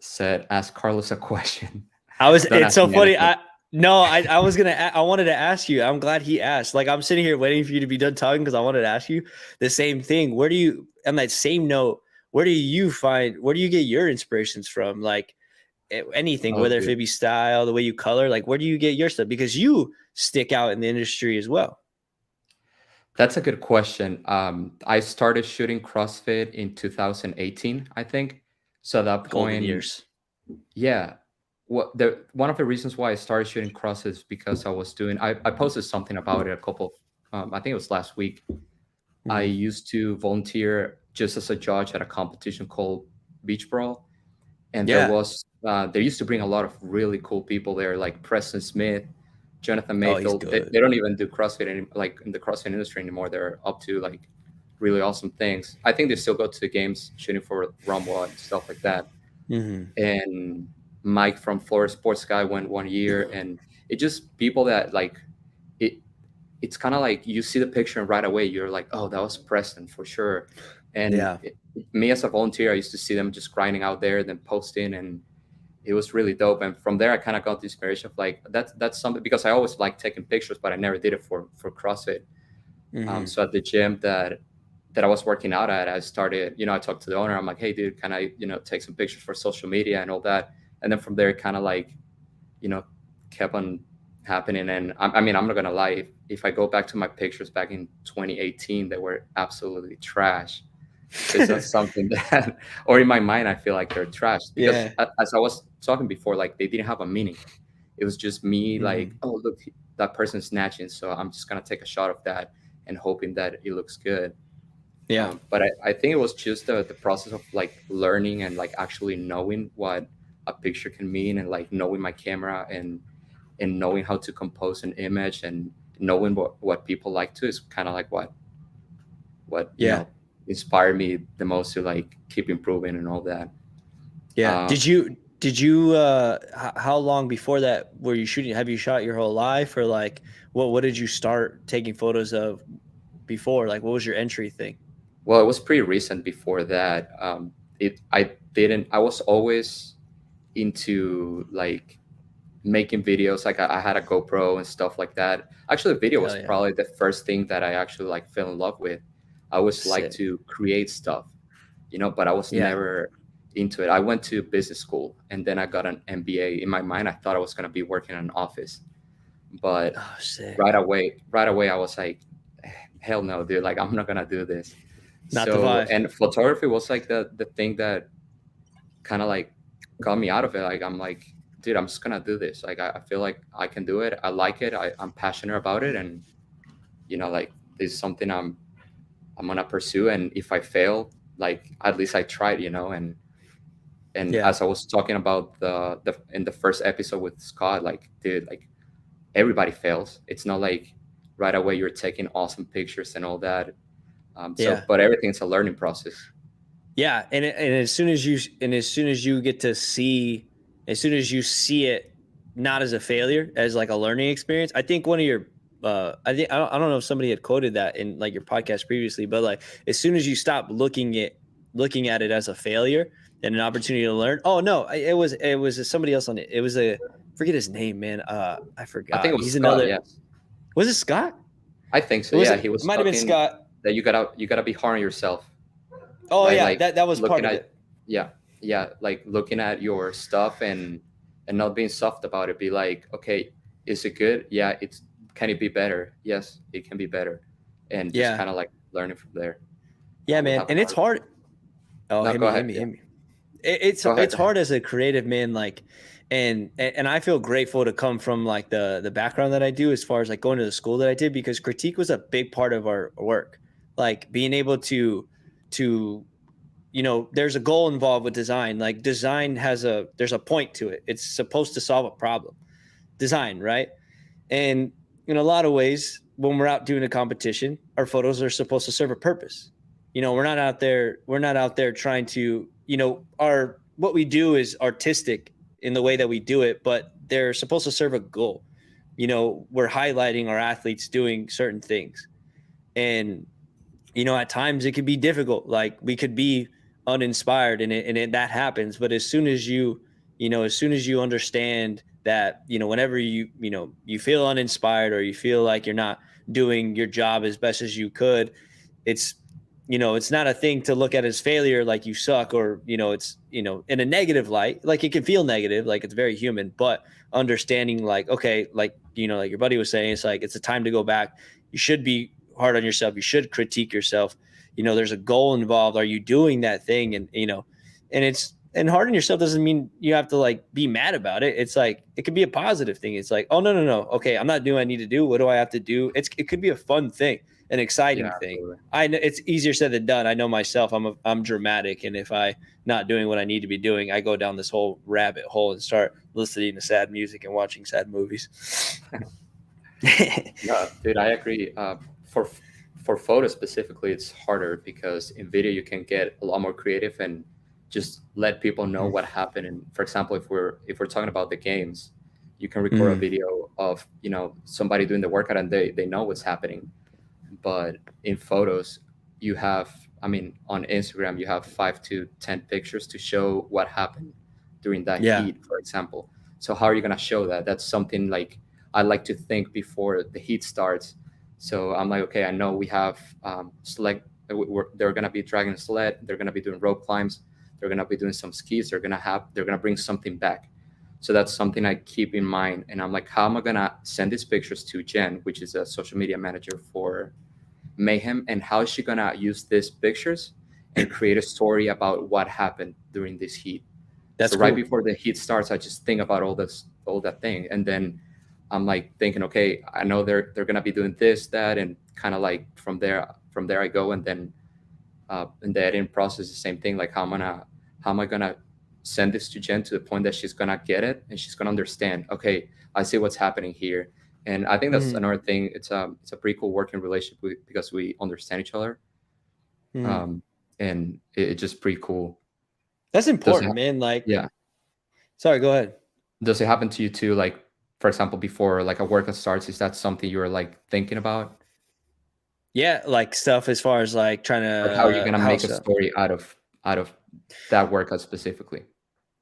said, ask Carlos a question. Don't It's ask so me funny. anything. No, I was I wanted to ask you. I'm glad he asked. Like I'm sitting here waiting for you to be done talking because I wanted to ask you the same thing. On that same note, where do you get your inspirations from? Like anything, Oh, whether if dude. it be style, the way you color, like where do you get your stuff? Because you stick out in the industry as well. That's a good question. I started shooting CrossFit in 2018, I think. So at that Golden point, years. yeah. One of the reasons why I started shooting CrossFit is because I posted something about it a couple, I think it was last week. I Mhm. used to volunteer just as a judge at a competition called Beach Brawl, and Yeah. there used to bring a lot of really cool people there, like Preston Smith, Jonathan Oh, he's Mayfield. They good. don't even do CrossFit like in the CrossFit industry anymore. They're up to like really awesome things. I think they still go to the games shooting for Rumble and stuff like that. Hmm. And Mike from Florida Sports Guy went 1 year, and it just people that like it. It's kind of like you see the picture and right away you're like, oh, that was Preston for sure. And Yeah. me as a volunteer, I used to see them just grinding out there, then posting, and it was really dope. And from there, I kind of got the inspiration of like that's something, because I always liked taking pictures, but I never did it for CrossFit. Hmm. So at the gym that I was working out at, I started, I talked to the owner. I'm like, hey, dude, can I, take some pictures for social media and all that? And then from there, kind of like, you know, kept on happening. And I mean, I'm not gonna lie. If I go back to my pictures back in 2018, they were absolutely trash, because that's something that, or in my mind, I feel like they're trash because Yeah. as I was talking before, like they didn't have a meaning. It was just me like, Hmm. oh, look, that person's snatching. So I'm just going to take a shot of that and hoping that it looks good. Yeah. But I think it was just the process of like learning and like actually knowing what a picture can mean, and like knowing my camera and knowing how to compose an image and knowing what people like to is kind of like what Yeah. inspired me the most to like keep improving and all that. Yeah. Um, Did you how long before that were you shooting? Have you shot your whole life, or like what did you start taking photos of before? Like what was your entry thing? well, it was pretty recent before that. I was always into like making videos. Like I had a GoPro and stuff like that. Actually, video was Hell yeah. probably the first thing that I actually like fell in love with. I always like Sick. to create stuff, but I was Yeah. never into it. I went to business school and then I got an MBA. In my mind, I thought I was going to be working in an office, but Oh, sick. right away, I was like, hell no, dude. Like I'm not gonna do this. Not the So, vibe. and photography was like the thing that kind of like got me out of it. Like I'm like, dude, I'm just gonna do this. Like I feel like I can do it. I like it. I'm passionate about it, and like this is something I'm gonna pursue. And if I fail, like at least I tried. And Yeah. as I was talking about the in the first episode with Scott, like dude, like everybody fails. It's not like right away you're taking awesome pictures and all that. Yeah. But everything's a learning process. Yeah, and as soon as you get to see, as soon as you see it not as a failure, as like a learning experience, I think one of your I don't know if somebody had quoted that in like your podcast previously, but like as soon as you stop looking at looking at it as a failure and an opportunity to learn. Oh no, it was somebody else on it. It was forget his name, man. I I think forgot. it was He's Scott. another. Yes, Was it Scott? I think so. Was Yeah, it? he It was might have been talking Scott. that you gotta be hard on yourself, Oh right? yeah, Like that was part looking of at, it. yeah, yeah, like looking at your stuff and not being soft about it. Be like, okay, is it good? Yeah, it's can it be better? Yes, it can be better, and just Yeah, kind of like learning from there. yeah, We man, have and it's another. hard. Oh, No, hit go me, ahead. hit me, Yeah, hit me. It's go ahead. hard as a creative man, like, and I feel grateful to come from like the background that I do, as far as like going to the school that I did, because critique was a big part of our work. Like being able to there's a goal involved with design. Like design there's a point to it. It's supposed to solve a problem. Design, right? And in a lot of ways, when we're out doing a competition, our photos are supposed to serve a purpose. We're not out there trying to, our what we do is artistic in the way that we do it, but they're supposed to serve a goal. We're highlighting our athletes doing certain things. And at times it could be difficult. Like we could be uninspired, that happens. But as soon as you understand that, whenever you feel uninspired, or you feel like you're not doing your job as best as you could, it's it's not a thing to look at as failure, like you suck, or it's in a negative light. Like it can feel negative, like it's very human. But understanding, like, okay, like like your buddy was saying, it's like it's a time to go back. You should be hard on yourself. You should critique yourself. There's a goal involved. Are you doing that thing? And and hard on yourself doesn't mean you have to like be mad about it. It's like it could be a positive thing. It's like, oh no, no, no. Okay, I'm not doing what I need to do. What do I have to do? It could be a fun thing, an Yeah, exciting thing. absolutely. I know it's easier said than done. I know myself. I'm dramatic, and if I not doing what I need to be doing, I go down this whole rabbit hole and start listening to sad music and watching sad movies. No, dude, I agree. For photos specifically, it's harder because in video you can get a lot more creative and just let people know what happened. And for example, if we're talking about the games, you can record a Mm. video of somebody doing the workout and they know what's happening. But in photos, you have, I mean, on Instagram, you have 5 to 10 pictures to show what happened during that Yeah. heat, for example. So how are you gonna show that? That's something like I like to think before the heat starts. So I'm like, okay, I know we have they're gonna be dragging a sled, they're gonna be doing rope climbs, they're gonna be doing some skis, they're gonna bring something back. So that's something I keep in mind, and I'm like, how am I gonna send these pictures to Jen, which is a social media manager for Mayhem, and how is she gonna use these pictures and create a story about what happened during this heat? That's So right cool. before the heat starts, I just think about all that thing, and then I'm like thinking, okay, I know they're gonna be doing this, that, and kind of like from there I go, and then in the editing process, the same thing. Like how am I gonna send this to Jen to the point that she's gonna get it and she's gonna understand? Okay, I see what's happening here, and I think that's Mhm. another thing. It's a pretty cool working relationship because we understand each other, Mhm. um, and it's just pretty cool. That's Does it? important, man. Like, Yeah. sorry, go ahead. Does it happen to you too? Like, for example, before like a workout starts, is that something you're like thinking about? Yeah, like stuff as far as like trying Like, how are you to gonna make a house up. story out of that workout specifically?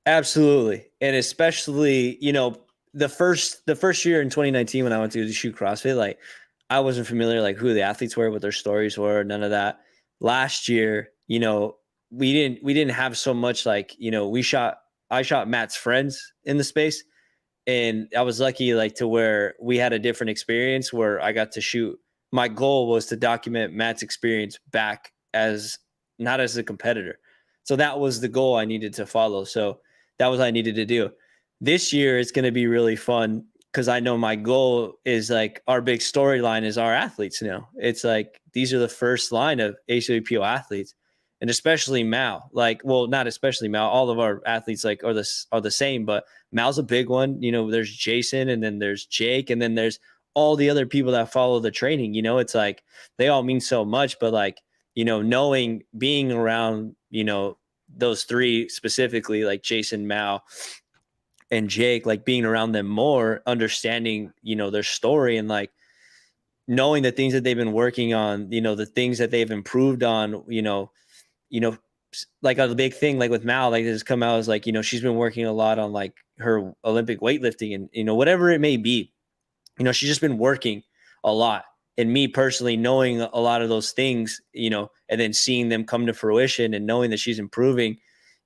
Absolutely. And especially, the first year in 2019 when I went to shoot CrossFit, like I wasn't familiar like who the athletes were, what their stories were, none of that. Last year, we didn't have so much like, I shot Matt's friends in the space, and I was lucky like to where we had a different experience where I got to shoot. My goal was to document Matt's experience back as not as a competitor. So that was the goal I needed to follow. So that was what I needed to do. This year it's going to be really fun because I know my goal is like our big storyline is our athletes now. It's like these are the first line of HWPO athletes, and especially Mal. Like, well, not especially Mal. All of our athletes like are the same, but Mal's a big one. There's Jason, and then there's Jake, and then there's all the other people that follow the training. It's like they all mean so much, but like, knowing being around, those three specifically, like Jason, Mal, and Jake, like being around them more, understanding, their story, and like knowing the things that they've been working on, the things that they've improved on, you know, like a big thing, like with Mal, like this come out as like, she's been working a lot on like her Olympic weightlifting and, whatever it may be, she's just been working a lot. And me personally knowing a lot of those things, and then seeing them come to fruition and knowing that she's improving,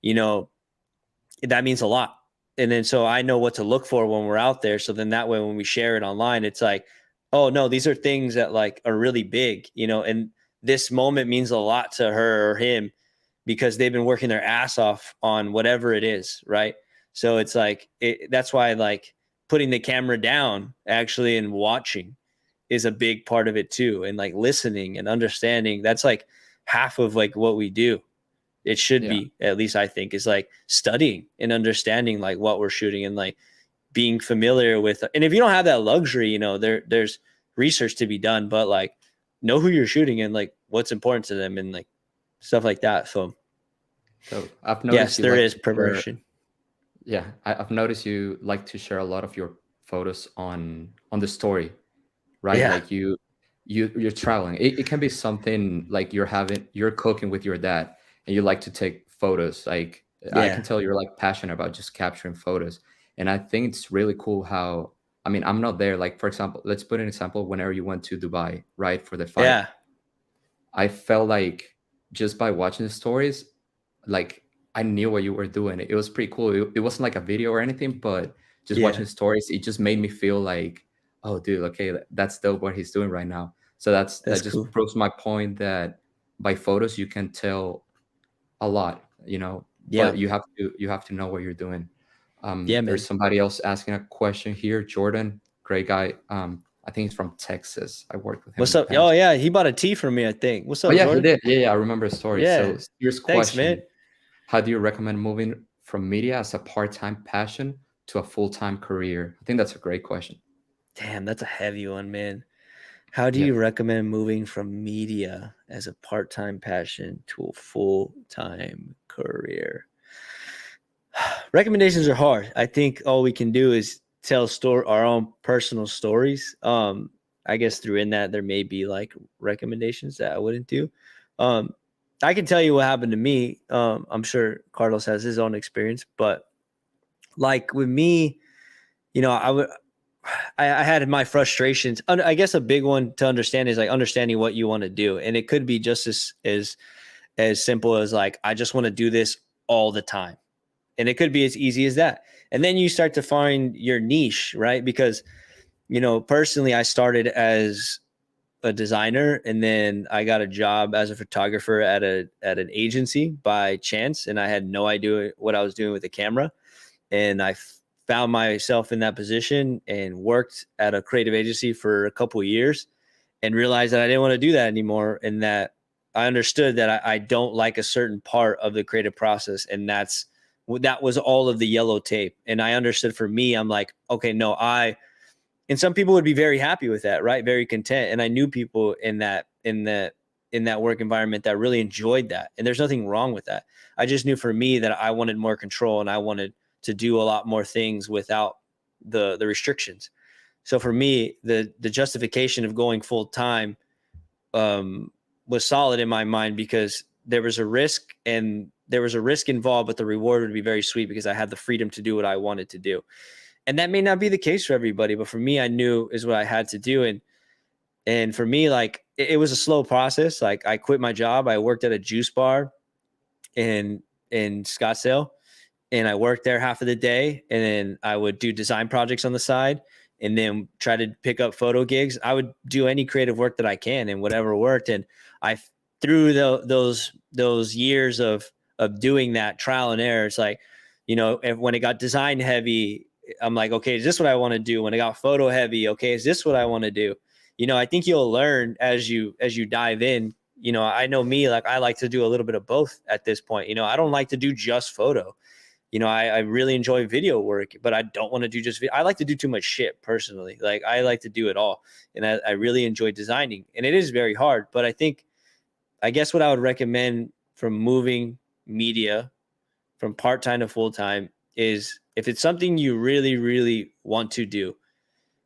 that means a lot. And then so I know what to look for when we're out there. So then that way when we share it online, it's like, oh no, these are things that like are really big, and this moment means a lot to her or him because they've been working their ass off on whatever it is, right? So it's like that's why like putting the camera down actually and watching is a big part of it too, and like listening and understanding. That's like half of like what we do. It should Yeah. be, at least I think, is like studying and understanding like what we're shooting and like being familiar with. And if you don't have that luxury, there's research to be done, but like know who you're shooting and like what's important to them and like stuff like that. So So I've yes, noticed you there like is to share, preparation. yeah, I've noticed you like to share a lot of your photos on the story, right? Yeah. Like you're traveling. It can be something like you're cooking with your dad and you like to take photos. Like I can Yeah. tell you're like passionate about just capturing photos. And I think it's really cool how, I mean, I'm not there. Like for example, let's put an example whenever you went to Dubai, right, for the fight. Yeah. I felt like just by watching the stories, like I knew what you were doing. It was pretty cool. It wasn't like a video or anything, but just watching Yeah. the stories, it just made me feel like, oh, dude, okay, that's dope what he's doing right now. So that That's just cool. proves my point that by photos you can tell a lot, Yeah. but you have to know what you're doing. Yeah, There's man. somebody else asking a question here. Jordan, great guy. I think he's from Texas. I worked with him in What's the up? Oh past. yeah. He bought a tee from me, I think. What's Oh up, yeah, he Jordan? did. Yeah, I remember his story. So Yeah. here's Thanks, man. question: how do you recommend moving from media as a part-time passion to a full-time career? I think that's a great question. Damn, that's a heavy one, man. How do Yeah. you recommend moving from media as a part-time passion to a full-time career? Recommendations are hard. I think all we can do is tell our own personal stories. I guess through in that there may be like recommendations that I wouldn't do. Um, I can tell you what happened to me. I'm sure Carlos has his own experience, but like with me, I would I had my frustrations. I guess a big one to understand is like understanding what you want to do. And it could be just as simple as like, I just want to do this all the time. And it could be as easy as that. And then you start to find your niche, right? Because, personally, I started as a designer and then I got a job as a photographer at an agency by chance. And I had no idea what I was doing with the camera. And I found myself in that position and worked at a creative agency for a couple of years and realized that I didn't want to do that anymore, and that I understood that I don't like a certain part of the creative process, and that was all of the yellow tape. And I understood for me, I'm like, okay, no, and some people would be very happy with that, right? Very content. And I knew people in that work environment that really enjoyed that. And there's nothing wrong with that. I just knew for me that I wanted more control and I wanted to do a lot more things without the restrictions. So for me, the justification of going full time was solid in my mind because there was a risk involved, but the reward would be very sweet because I had the freedom to do what I wanted to do. And that may not be the case for everybody, but for me, I knew is what I had to do. And for me, like it was a slow process. Like I quit my job. I worked at a juice bar in Scottsdale, and I worked there half of the day, and then I would do design projects on the side and then try to pick up photo gigs. I would do any creative work that I can and whatever worked. And I through those years of doing that trial and error, it's like, when it got design heavy, I'm like, okay, is this what I want to do? When it got photo heavy, okay, is this what I want to do? I think you'll learn as you dive in. I know me, like I like to do a little bit of both at this point. I don't like to do just photo. I really enjoy video work, but I don't want to do just video. I like to do too much shit personally. Like I like to do it all. And I really enjoy designing, and it is very hard, but I guess what I would recommend from moving media from part-time to full-time is if it's something you really, really want to do,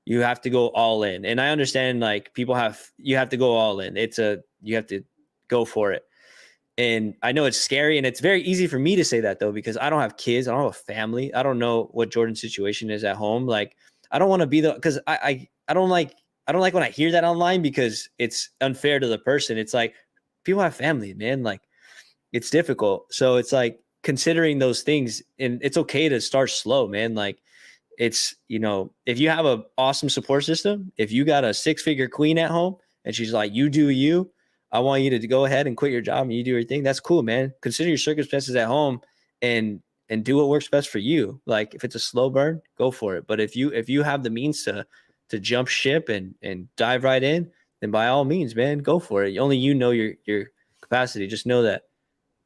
you have to go all in. And I understand like you have to go all in. You have to go for it. And I know it's scary, and it's very easy for me to say that though, because I don't have kids, I don't have a family. I don't know what Jordan's situation is at home. Like, I don't want to be the, because I don't like when I hear that online, because it's unfair to the person. It's like, people have family, man. Like, it's difficult. So it's like considering those things, and it's okay to start slow, man. Like, it's, if you have a awesome support system, if you got a 6-figure queen at home and she's like, you do you, I want you to go ahead and quit your job and you do your thing. That's cool, man. Consider your circumstances at home, and do what works best for you. Like, if it's a slow burn, go for it. But if you have the means to jump ship and dive right in, then by all means, man, go for it. Only you know your capacity. Just know that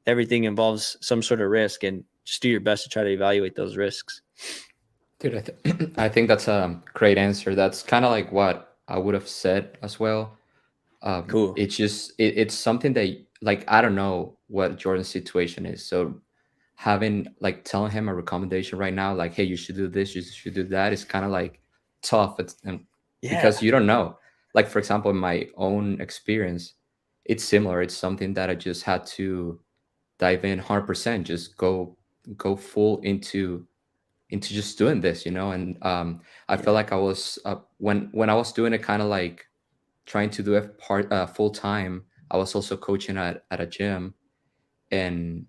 everything involves some sort of risk, and just do your best to try to evaluate those risks. Dude, I think that's a great answer. That's kind of like what I would have said as well. Cool. It's just it's something that, like, I don't know what Jordan's situation is. So having, like, telling him a recommendation right now, like, hey, you should do this, you should do that, is kind of like tough. And Yeah. because you don't know. Like, for example, in my own experience, it's similar. It's something that I just had to dive in 100%, just go full into just doing this, and I felt Yeah. like I was, when I was doing it, kind of like trying to do it full time. I was also coaching at a gym, and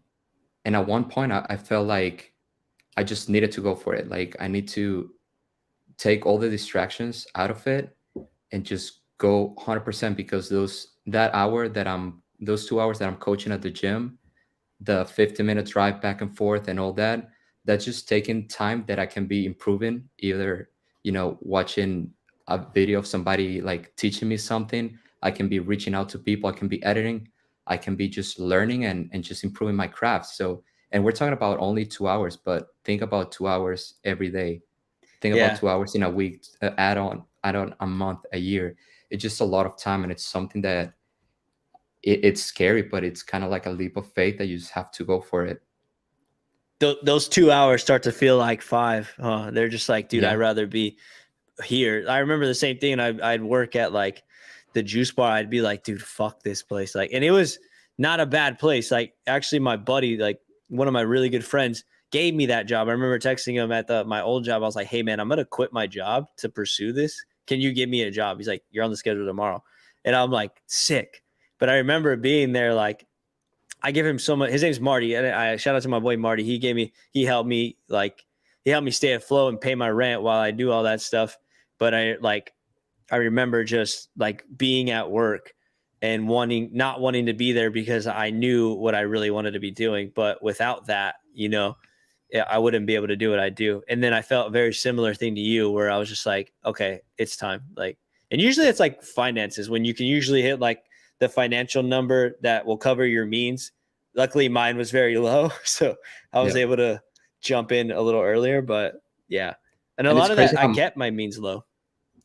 at one point I felt like I just needed to go for it. Like, I need to take all the distractions out of it and just go 100%, because those 2 hours that I'm coaching at the gym, the 15-minute drive back and forth and all that, that's just taking time that I can be improving, either, watching a video of somebody like teaching me something, I can be reaching out to people, I can be editing, I can be just learning and just improving my craft. So, and we're talking about only 2 hours, but think about 2 hours every day. Think about Yeah. 2 hours in a week, add on a month, a year. It's just a lot of time, and it's something that it's scary, but it's kind of like a leap of faith that you just have to go for it. Those 2 hours start to feel like 5. They're just like, dude, I'd Yeah. rather be here. I remember the same thing. I'd work at like the juice bar. I'd be like, dude, fuck this place. Like, and it was not a bad place. Like, actually, my buddy, like one of my really good friends, gave me that job. I remember texting him at my old job. I was like, hey man, I'm gonna quit my job to pursue this. Can you give me a job? He's like, you're on the schedule tomorrow. And I'm like, sick. But I remember being there, like, I give him so much. His name's Marty. And I shout out to my boy Marty. He helped me, he helped me stay afloat and pay my rent while I do all that stuff. But I remember just like being at work and not wanting to be there, because I knew what I really wanted to be doing. But without that, I wouldn't be able to do what I do. And then I felt a very similar thing to you, where I was just like, okay, it's time. Like, and usually it's like finances, when you can usually hit like the financial number that will cover your means. Luckily, mine was very low, so I was Yeah. able to jump in a little earlier. But yeah, and a And it's lot of crazy that I how kept my means low.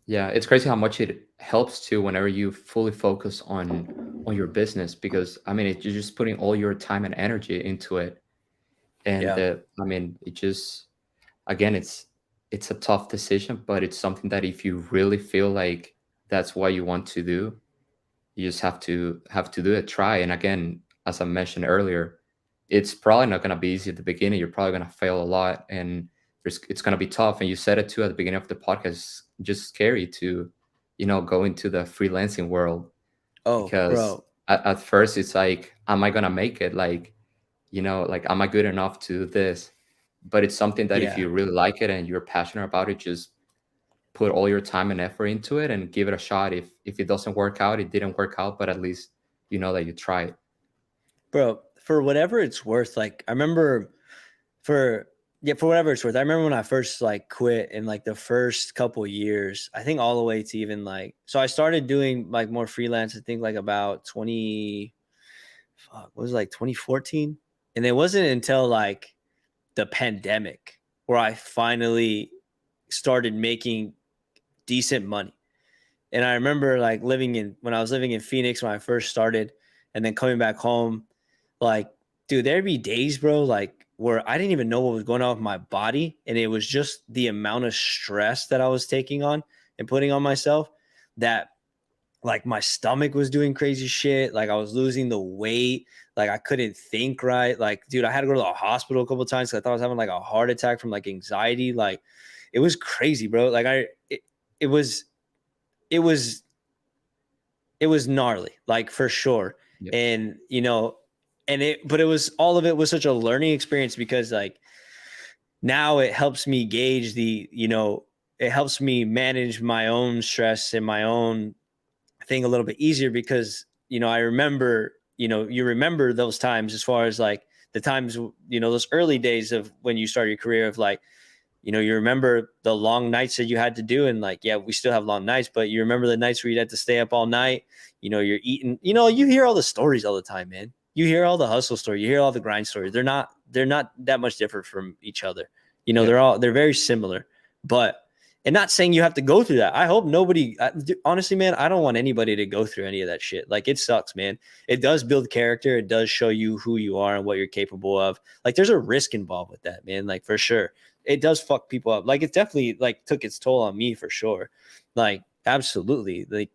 Yeah, it's crazy how much it helps too whenever you fully focus on your business, because I mean, you're just putting all your time and energy into it. And Yeah, I mean, it just, again, it's a tough decision, but it's something that if you really feel like that's what you want to do, you just have to do it, try. And again, as I mentioned earlier, it's probably not going to be easy at the beginning. You're probably going to fail a lot, and it's going to be tough. And you said it too at the beginning of the podcast, it's just scary to, go into the freelancing world, oh because bro, at first it's like, am I going to make it? Like, like, am I good enough to do this? But it's something that if yeah, you really like it and you're passionate about it, just put all your time and effort into it and give it a shot. If it doesn't work out, it didn't work out, but at least you know that you tried. bro. For whatever it's worth, like I remember for for whatever it's worth. I remember when I first like quit in like the first couple years, I think all the way to even like, so I started doing like more freelance, I think like about 20, fuck, what was it, like 2014? And it wasn't until like the pandemic where I finally started making decent money. And I remember like when I was living in Phoenix when I first started, and then coming back home, like, dude, there'd be days, bro, like where I didn't even know what was going on with my body. And it was just the amount of stress that I was taking on and putting on myself, that like my stomach was doing crazy shit. Like I was losing the weight. Like I couldn't think right. Like, dude, I had to go to the hospital a couple of times because I thought I was having like a heart attack from like anxiety. Like, it was crazy, bro. Like it was, it was, it was gnarly, like for sure. Yeah. And but it was, all of it was such a learning experience because like now it helps me gauge it helps me manage my own stress and my own thing a little bit easier because I remember, you remember those times as far as like the times, those early days of when you start your career of like, you remember the long nights that you had to do, and like, yeah, we still have long nights, but you remember the nights where you had to stay up all night, you're eating, you hear all the stories all the time, man. You hear all the hustle stories, you hear all the grind stories. They're not that much different from each other. Yeah. They're very similar, but, and not saying you have to go through that. I hope nobody, honestly, man, I don't want anybody to go through any of that shit. Like, it sucks, man. It does build character. It does show you who you are and what you're capable of. Like, there's a risk involved with that, man. Like, for sure. It does fuck people up. Like, it definitely like took its toll on me for sure. Like, absolutely. Like,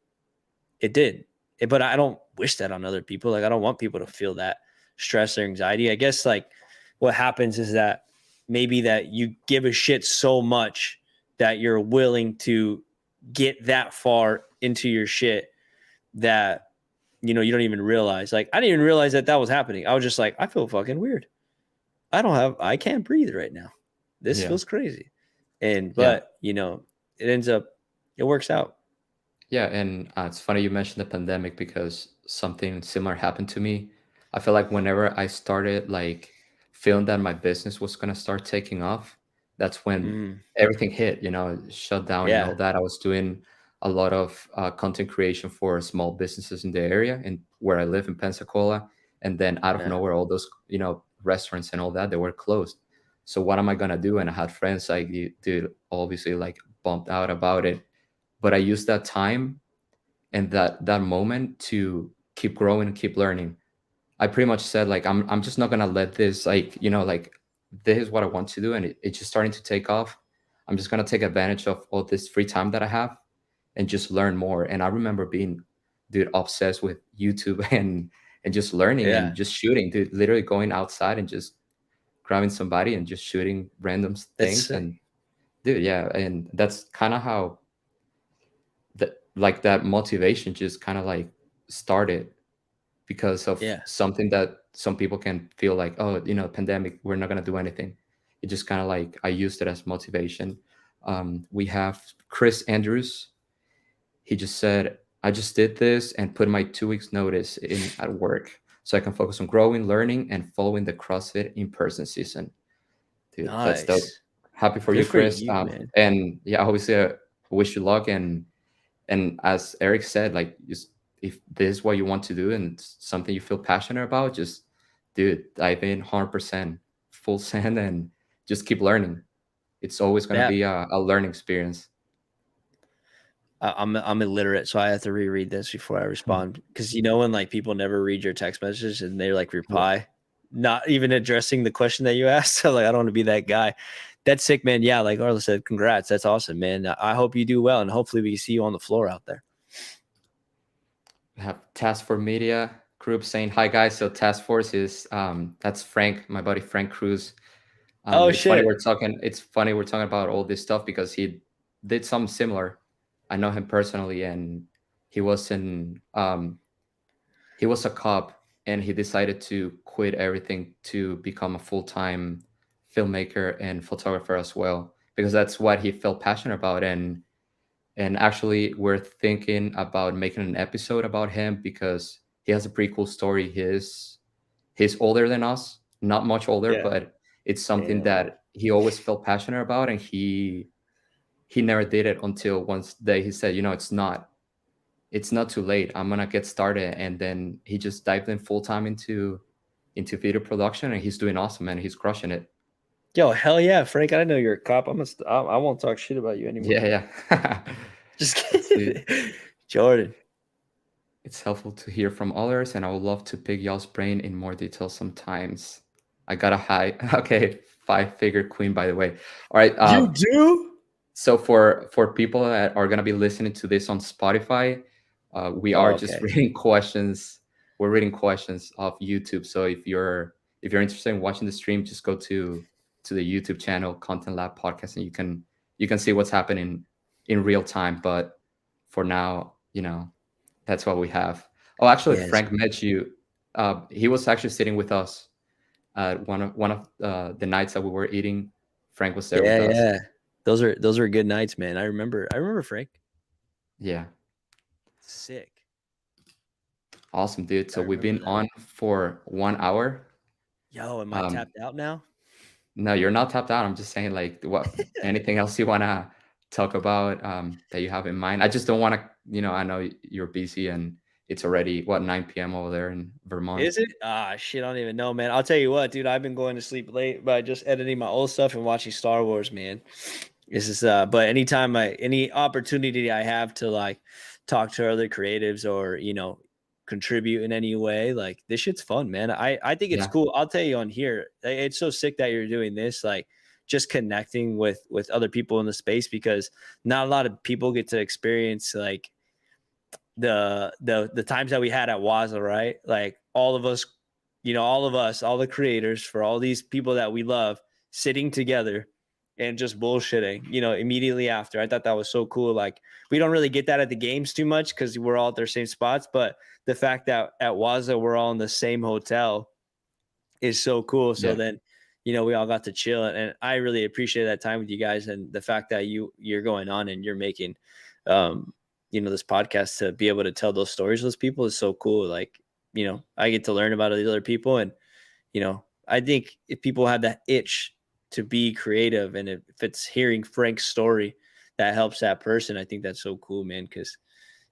it did. But I don't wish that on other people. Like, I don't want people to feel that stress or anxiety. I guess like what happens is that maybe that you give a shit so much that you're willing to get that far into your shit that, you don't even realize. Like, I didn't even realize that was happening. I was just like, I feel fucking weird. I can't breathe right now. This Yeah. feels crazy. Yeah. But it works out. Yeah, and it's funny you mentioned the pandemic because something similar happened to me. I feel like whenever I started like feeling that my business was gonna start taking off, that's when Mm, everything hit, shut down and all yeah. that. I was doing a lot of content creation for small businesses in the area and where I live in Pensacola. And then out of Yeah. nowhere, all those, restaurants and all that, they were closed. So what am I gonna do? And I had friends like, dude, obviously like bumped out about it, but I used that time and that moment to keep growing and keep learning. I pretty much said like I'm just not gonna let this like like this is what I want to do and it's just starting to take off. I'm just gonna take advantage of all this free time that I have and just learn more. And I remember being, dude, obsessed with YouTube and just learning Yeah. and just shooting, dude, literally going outside and just grabbing somebody and just shooting random That's things. sick. And dude, yeah, and that's kind of how that motivation just kind of like started because of Yeah. something that some people can feel like, oh, pandemic, we're not going to do anything. It just kind of like I used it as motivation. We have Chris Andrews. He just said, I just did this and put my 2 weeks notice in at work so I can focus on growing, learning, and following the CrossFit in-person season. Dude, that's dope. Nice. Happy for you, Good for Chris. you, man. And yeah, obviously I wish you luck. And as Eric said, like, just if this is what you want to do and it's something you feel passionate about, just do it. Dive in 100%, full send, and just keep learning. It's always going to Yeah. be a learning experience. I'm illiterate, so I have to reread this before I Mhm. respond. Because when like people never read your text messages and they like Yeah. reply, not even addressing the question that you asked. So like, I don't want to be that guy. That's sick, man. Yeah, like Arla said, congrats. That's awesome, man. I hope you do well, and hopefully we see you on the floor out there. We have Task for Media group saying hi, guys. So Task Force is that's Frank, my buddy Frank Cruz. Oh It's funny shit. we're talking. It's funny we're talking about all this stuff because he did something similar. I know him personally, and he was in he was a cop, and he decided to quit everything to become a full-time filmmaker and photographer as well because that's what he felt passionate about. And actually we're thinking about making an episode about him because he has a pretty cool story. He's older than us, not much older, Yeah. but it's something Damn. that he always felt passionate about, and he never did it until one day he said, it's not too late. I'm gonna get started. And then he just dived in full time into video production, and he's doing awesome, and he's crushing it. Yo, hell yeah, Frank. I didn't know you're a cop. I won't talk shit about you anymore. Yeah, yeah. Just Let's see. kidding. Jordan. It's helpful to hear from others, and I would love to pick y'all's brain in more detail sometimes. I got a high, okay, five-figure queen, by the way. All right. You do? So for people that are gonna be listening to this on Spotify, we Oh, are just okay. reading questions we're reading questions off YouTube. So if you're interested in watching the stream, just go to the YouTube channel Contentlab podcast, and you can see what's happening in real time. But for now, that's what we have. Oh, actually, Yes. Frank met you. He was actually sitting with us one of the nights that we were eating. Frank was there with Yeah, us. yeah. Those are good nights, man. I remember Frank. Yeah, Sick. awesome, dude. I So we've remember been that. on for 1 hour. Yo, am I Um, tapped out now? no, you're not tapped out. I'm just saying, like, what anything else you wanna talk about that you have in mind? I just don't want to. I know you're busy and it's already what 9 p.m. over there in Vermont. Is it? Ah, shit, I don't even know, man. I'll tell you what, dude, I've been going to sleep late by just editing my old stuff and watching Star Wars, man. This is but anytime any opportunity I have to like talk to other creatives or, contribute in any way, like this shit's fun, man. I think it's Yeah, cool. I'll tell you on here, it's so sick that you're doing this, like just connecting with other people in the space, because not a lot of people get to experience like the times that we had at Waza, right? Like all of us, all the creators for all these people that we love sitting together and just bullshitting, immediately after. I thought that was so cool. Like we don't really get that at the games too much because we're all at their same spots, but the fact that at Waza we're all in the same hotel is so cool. So yeah. then, we all got to chill, and I really appreciate that time with you guys, and the fact that you're going on and you're making, um, this podcast to be able to tell those stories to those people is so cool. Like, I get to learn about these other people, and I think if people have that itch to be creative, and if it's hearing Frank's story that helps that person, I think that's so cool, man. Because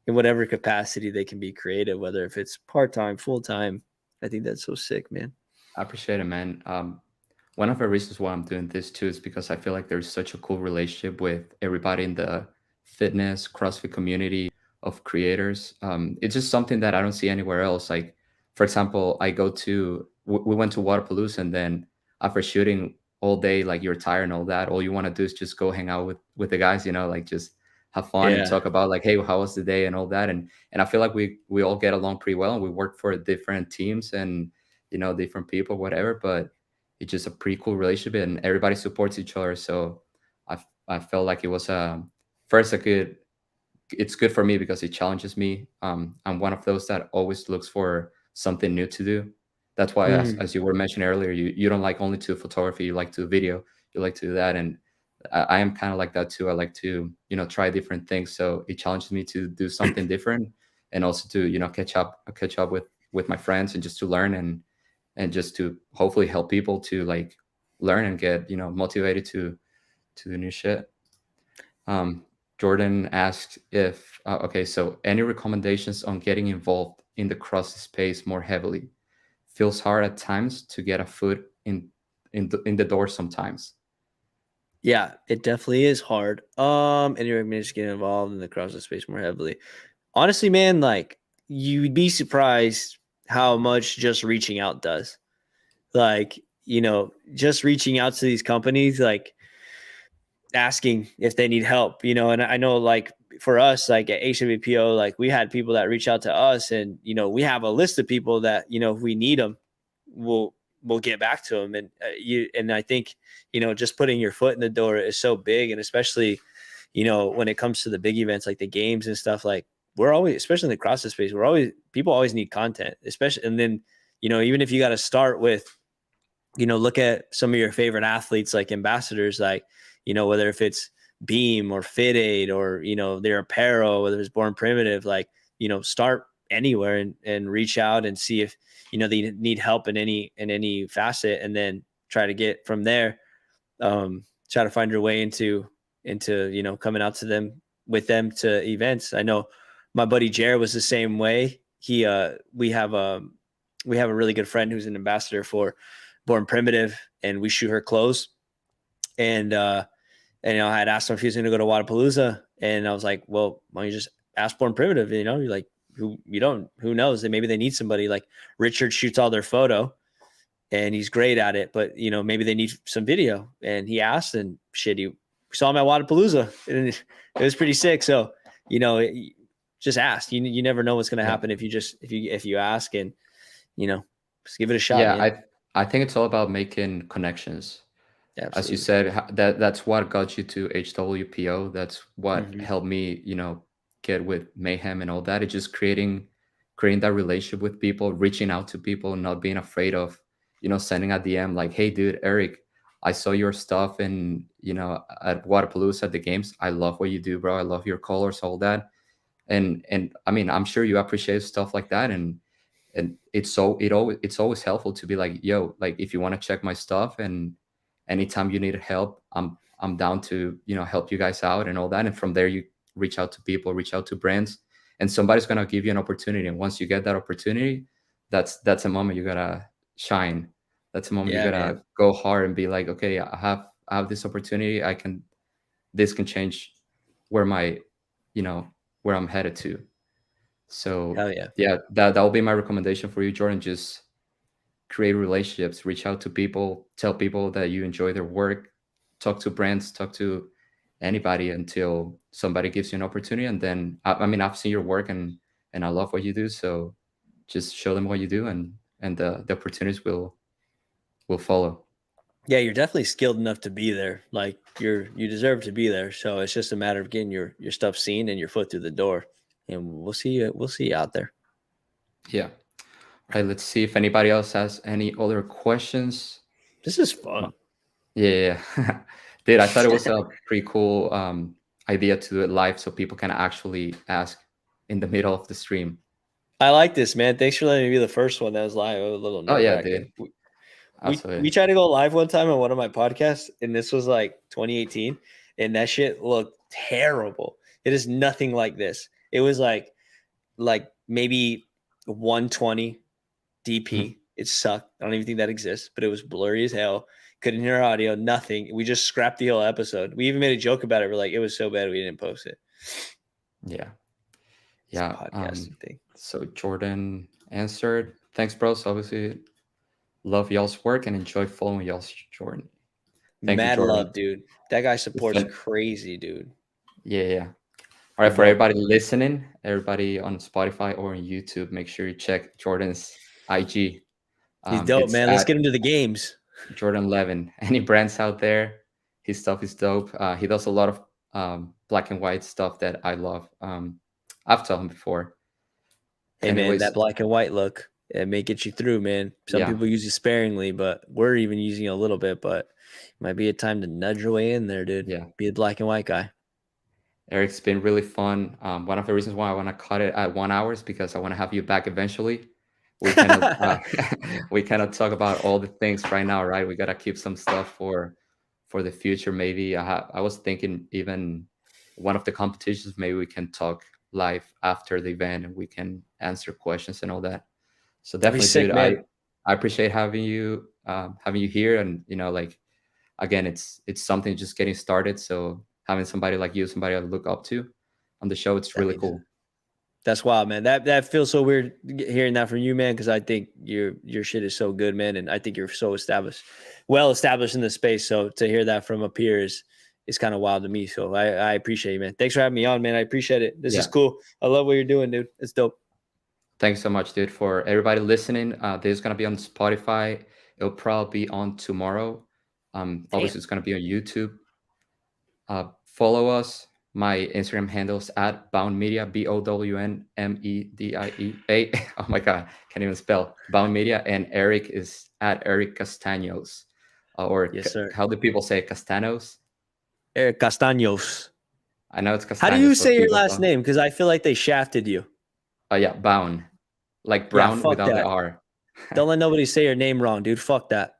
in whatever capacity they can be creative, whether if it's part time, full time, I think that's so sick, man. I appreciate it, man. One of the reasons why I'm doing this too is because I feel like there's such a cool relationship with everybody in the fitness CrossFit community of creators. It's just something that I don't see anywhere else. Like, for example, we went to Waterpalooza, and then after shooting all day, like you're tired and all that, all you want to do is just go hang out with the guys, like just have fun and Yeah. talk about like, hey, how was the day and all that. And I feel like we all get along pretty well, and we work for different teams and different people, whatever. But it's just a pretty cool relationship, and everybody supports each other. So I felt like it was first a good. It's good for me because it challenges me. I'm one of those that always looks for something new to do. That's why, Mhm. as you were mentioning earlier, you don't like only to photography. You like to video. You like to do that, and I am kind of like that too. I like to try different things. So it challenges me to do something different, and also to catch up with my friends, and just to learn and just to hopefully help people to like learn and get motivated to do new shit. um Jordan asked if okay, so any recommendations on getting involved in the cross space more heavily? Feels hard at times to get a foot in the door sometimes. Yeah, it definitely is hard. And you're just getting involved in the CrossFit space more heavily. Honestly, man, like you'd be surprised how much just reaching out does. Like, just reaching out to these companies, like asking if they need help, and I know like for us, like at HWPO, like we had people that reach out to us, and we have a list of people that, if we need them, we'll get back to them. And and I think, just putting your foot in the door is so big. And especially, when it comes to the big events like the games and stuff, like we're always, especially in the CrossFit space, people always need content, especially. And then, even if you got to start with, look at some of your favorite athletes, like ambassadors, like, whether if it's Beam or Fit Aid or, their apparel, whether it's Born Primitive, like, start anywhere and reach out and see if, they need help in any facet, and then try to get from there, try to find your way into, coming out to them with them to events. I know my buddy Jared was the same way. We have a really good friend who's an ambassador for Born Primitive, and we shoot her clothes. And I had asked him if he was going to go to Wadapalooza, and I was like, well, why don't you just ask Born Primitive? You're like, who knows? That maybe they need somebody. Like Richard shoots all their photo, and he's great at it, but maybe they need some video. And he asked, and shit, he saw him at Wadapalooza, and it was pretty sick. So, just ask. You never know what's going to Yeah. happen if you ask, and just give it a shot, Yeah, man. I think it's all about making connections. As you Absolutely. said, that's what got you to HWPO. That's what Hmm. helped me, get with Mayhem and all that. It's just creating that relationship with people, reaching out to people, not being afraid of, sending a DM like, "Hey, dude, Eric, I saw your stuff in, at Waterpalooza at the games. I love what you do, bro. I love your colors, all that." And I mean, I'm sure you appreciate stuff like that, and it's always helpful to be like, yo, like if you want to check my stuff, and anytime you need help, I'm down to help you guys out and all that. And from there, you reach out to people, reach out to brands, and somebody's going to give you an opportunity. And once you get that opportunity, that's a moment you gotta shine. That's a moment you Yeah, gotta man. go hard and be like, okay, I have this opportunity. This can change where my you know where I'm headed to. So Hell yeah. yeah, that will be my recommendation for you, Jordan. Just create relationships, reach out to people, tell people that you enjoy their work, talk to brands, talk to anybody until somebody gives you an opportunity. And then I mean, I've seen your work, and I love what you do. So just show them what you do, and the opportunities will follow. Yeah, you're definitely skilled enough to be there. Like you deserve to be there. So it's just a matter of getting your stuff seen and your foot through the door. And we'll see you out there. Yeah. All right. Let's see if anybody else has any other questions. This is Uh, fun. Yeah, yeah. Dude, I thought it was a pretty cool idea to do it live so people can actually ask in the middle of the stream. I like this, man. Thanks for letting me be the first one that was live. It was a little Oh nerve yeah, wracking. dude. We Absolutely. tried to go live one time on one of my podcasts, and this was like 2018, and that shit looked terrible. It is nothing like this. It was like maybe 120 Mhm. DP. It sucked. I don't even think that exists, but it was blurry as hell. Couldn't hear audio, nothing. We just scrapped the whole episode. We even made a joke about it. We're like, it was so bad we didn't post it. Yeah. It's a Yeah. podcasting thing. So Jordan answered. Thanks, bros. Obviously, love y'all's work and enjoy following y'all's Jordan. Thank you, Mad Jordan. love, dude. That guy It's supports been- crazy, dude. Yeah, yeah. All right, He's for dope. everybody listening, everybody on Spotify or on YouTube, make sure you check Jordan's IG. He's dope, It's man. Let's at get him to the games. Jordan Levin. Any brands out there, his stuff is dope. He does a lot of black and white stuff that I love. I've told him before. Hey, man, that Anyways, black and white look, it may get you through, man. Some yeah, people use it sparingly, but we're even using it a little bit. But it might be a time to nudge your way in there, dude. yeah. Be a black and white guy. Eric's been really fun. One of the reasons why I want to cut it at 1 hour is because I want to have you back eventually. We cannot we cannot talk about all the things right now, right? We gotta keep some stuff for the future. Maybe I was thinking even one of the competitions. Maybe we can talk live after the event and we can answer questions and all that. So That'd be definitely, dude, sick, man. I appreciate having you here, and like again, it's something just getting started. So having somebody like you, somebody I look up to on the show, it's That really means cool. that's wild, man. That feels so weird hearing that from you, man, because I think your shit is so good, man, and I think you're so well established in the space. So to hear that from a peer is kind of wild to me. So I appreciate you, man. Thanks for having me on, man. I appreciate it. This is Yeah. cool. I love what you're doing, dude. It's dope. Thanks so much, dude. For everybody listening, this is gonna be on Spotify. It'll probably be on tomorrow. Damn. Obviously, it's gonna be on YouTube. Follow us. My Instagram handle is at Bound Media, BOWNMEDIEA. Oh my god, can't even spell Bound Media. And Eric is at Eric Castaños, Yes, sir. how do people say Castaños? Eric Castaños. I know it's How do you Castaños, but say your people last don't. name? Because I feel like they shafted you. Yeah, Bound, like Yeah, brown fuck without the that. R. Don't let nobody say your name wrong, dude. Fuck that.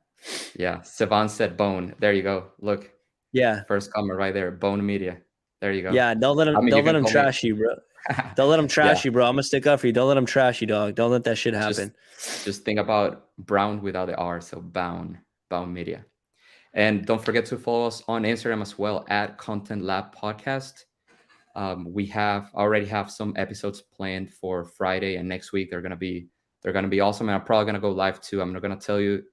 Yeah, Savan said bone. There you go. Look, Yeah. first comment right there. Bone Media. There you go. Yeah. Don't let I them mean, you don't let can them call me. trash you, bro. Don't let them Yeah, trash you, bro. I'm gonna stick up for you. Don't let them trash you, dog. Don't let that shit just happen. just think about brown without the R. So Bound Media. And don't forget to follow us on Instagram as well at Contentlab Podcast. We have already have some episodes planned for Friday and next week. They're gonna be awesome, and I'm probably gonna go live too. I'm not gonna tell you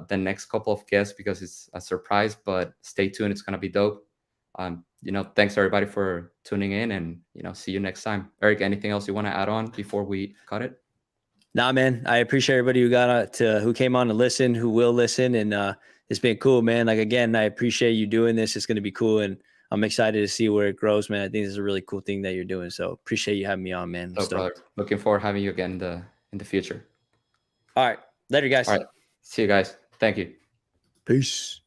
the next couple of guests because it's a surprise, but stay tuned. It's gonna be dope. thanks everybody for tuning in, and see you next time. Eric, anything else you want to add on before we cut it? Nah, man, I appreciate everybody who came on to listen, who will listen, and it's been cool, man. Like, again, I appreciate you doing this. It's going to be cool, and I'm excited to see where it grows, man. I think this is a really cool thing that you're doing. So appreciate you having me on, man. So, brother, looking forward to having you again in the future. All right, later, guys. All right, see you guys. Thank you. Peace.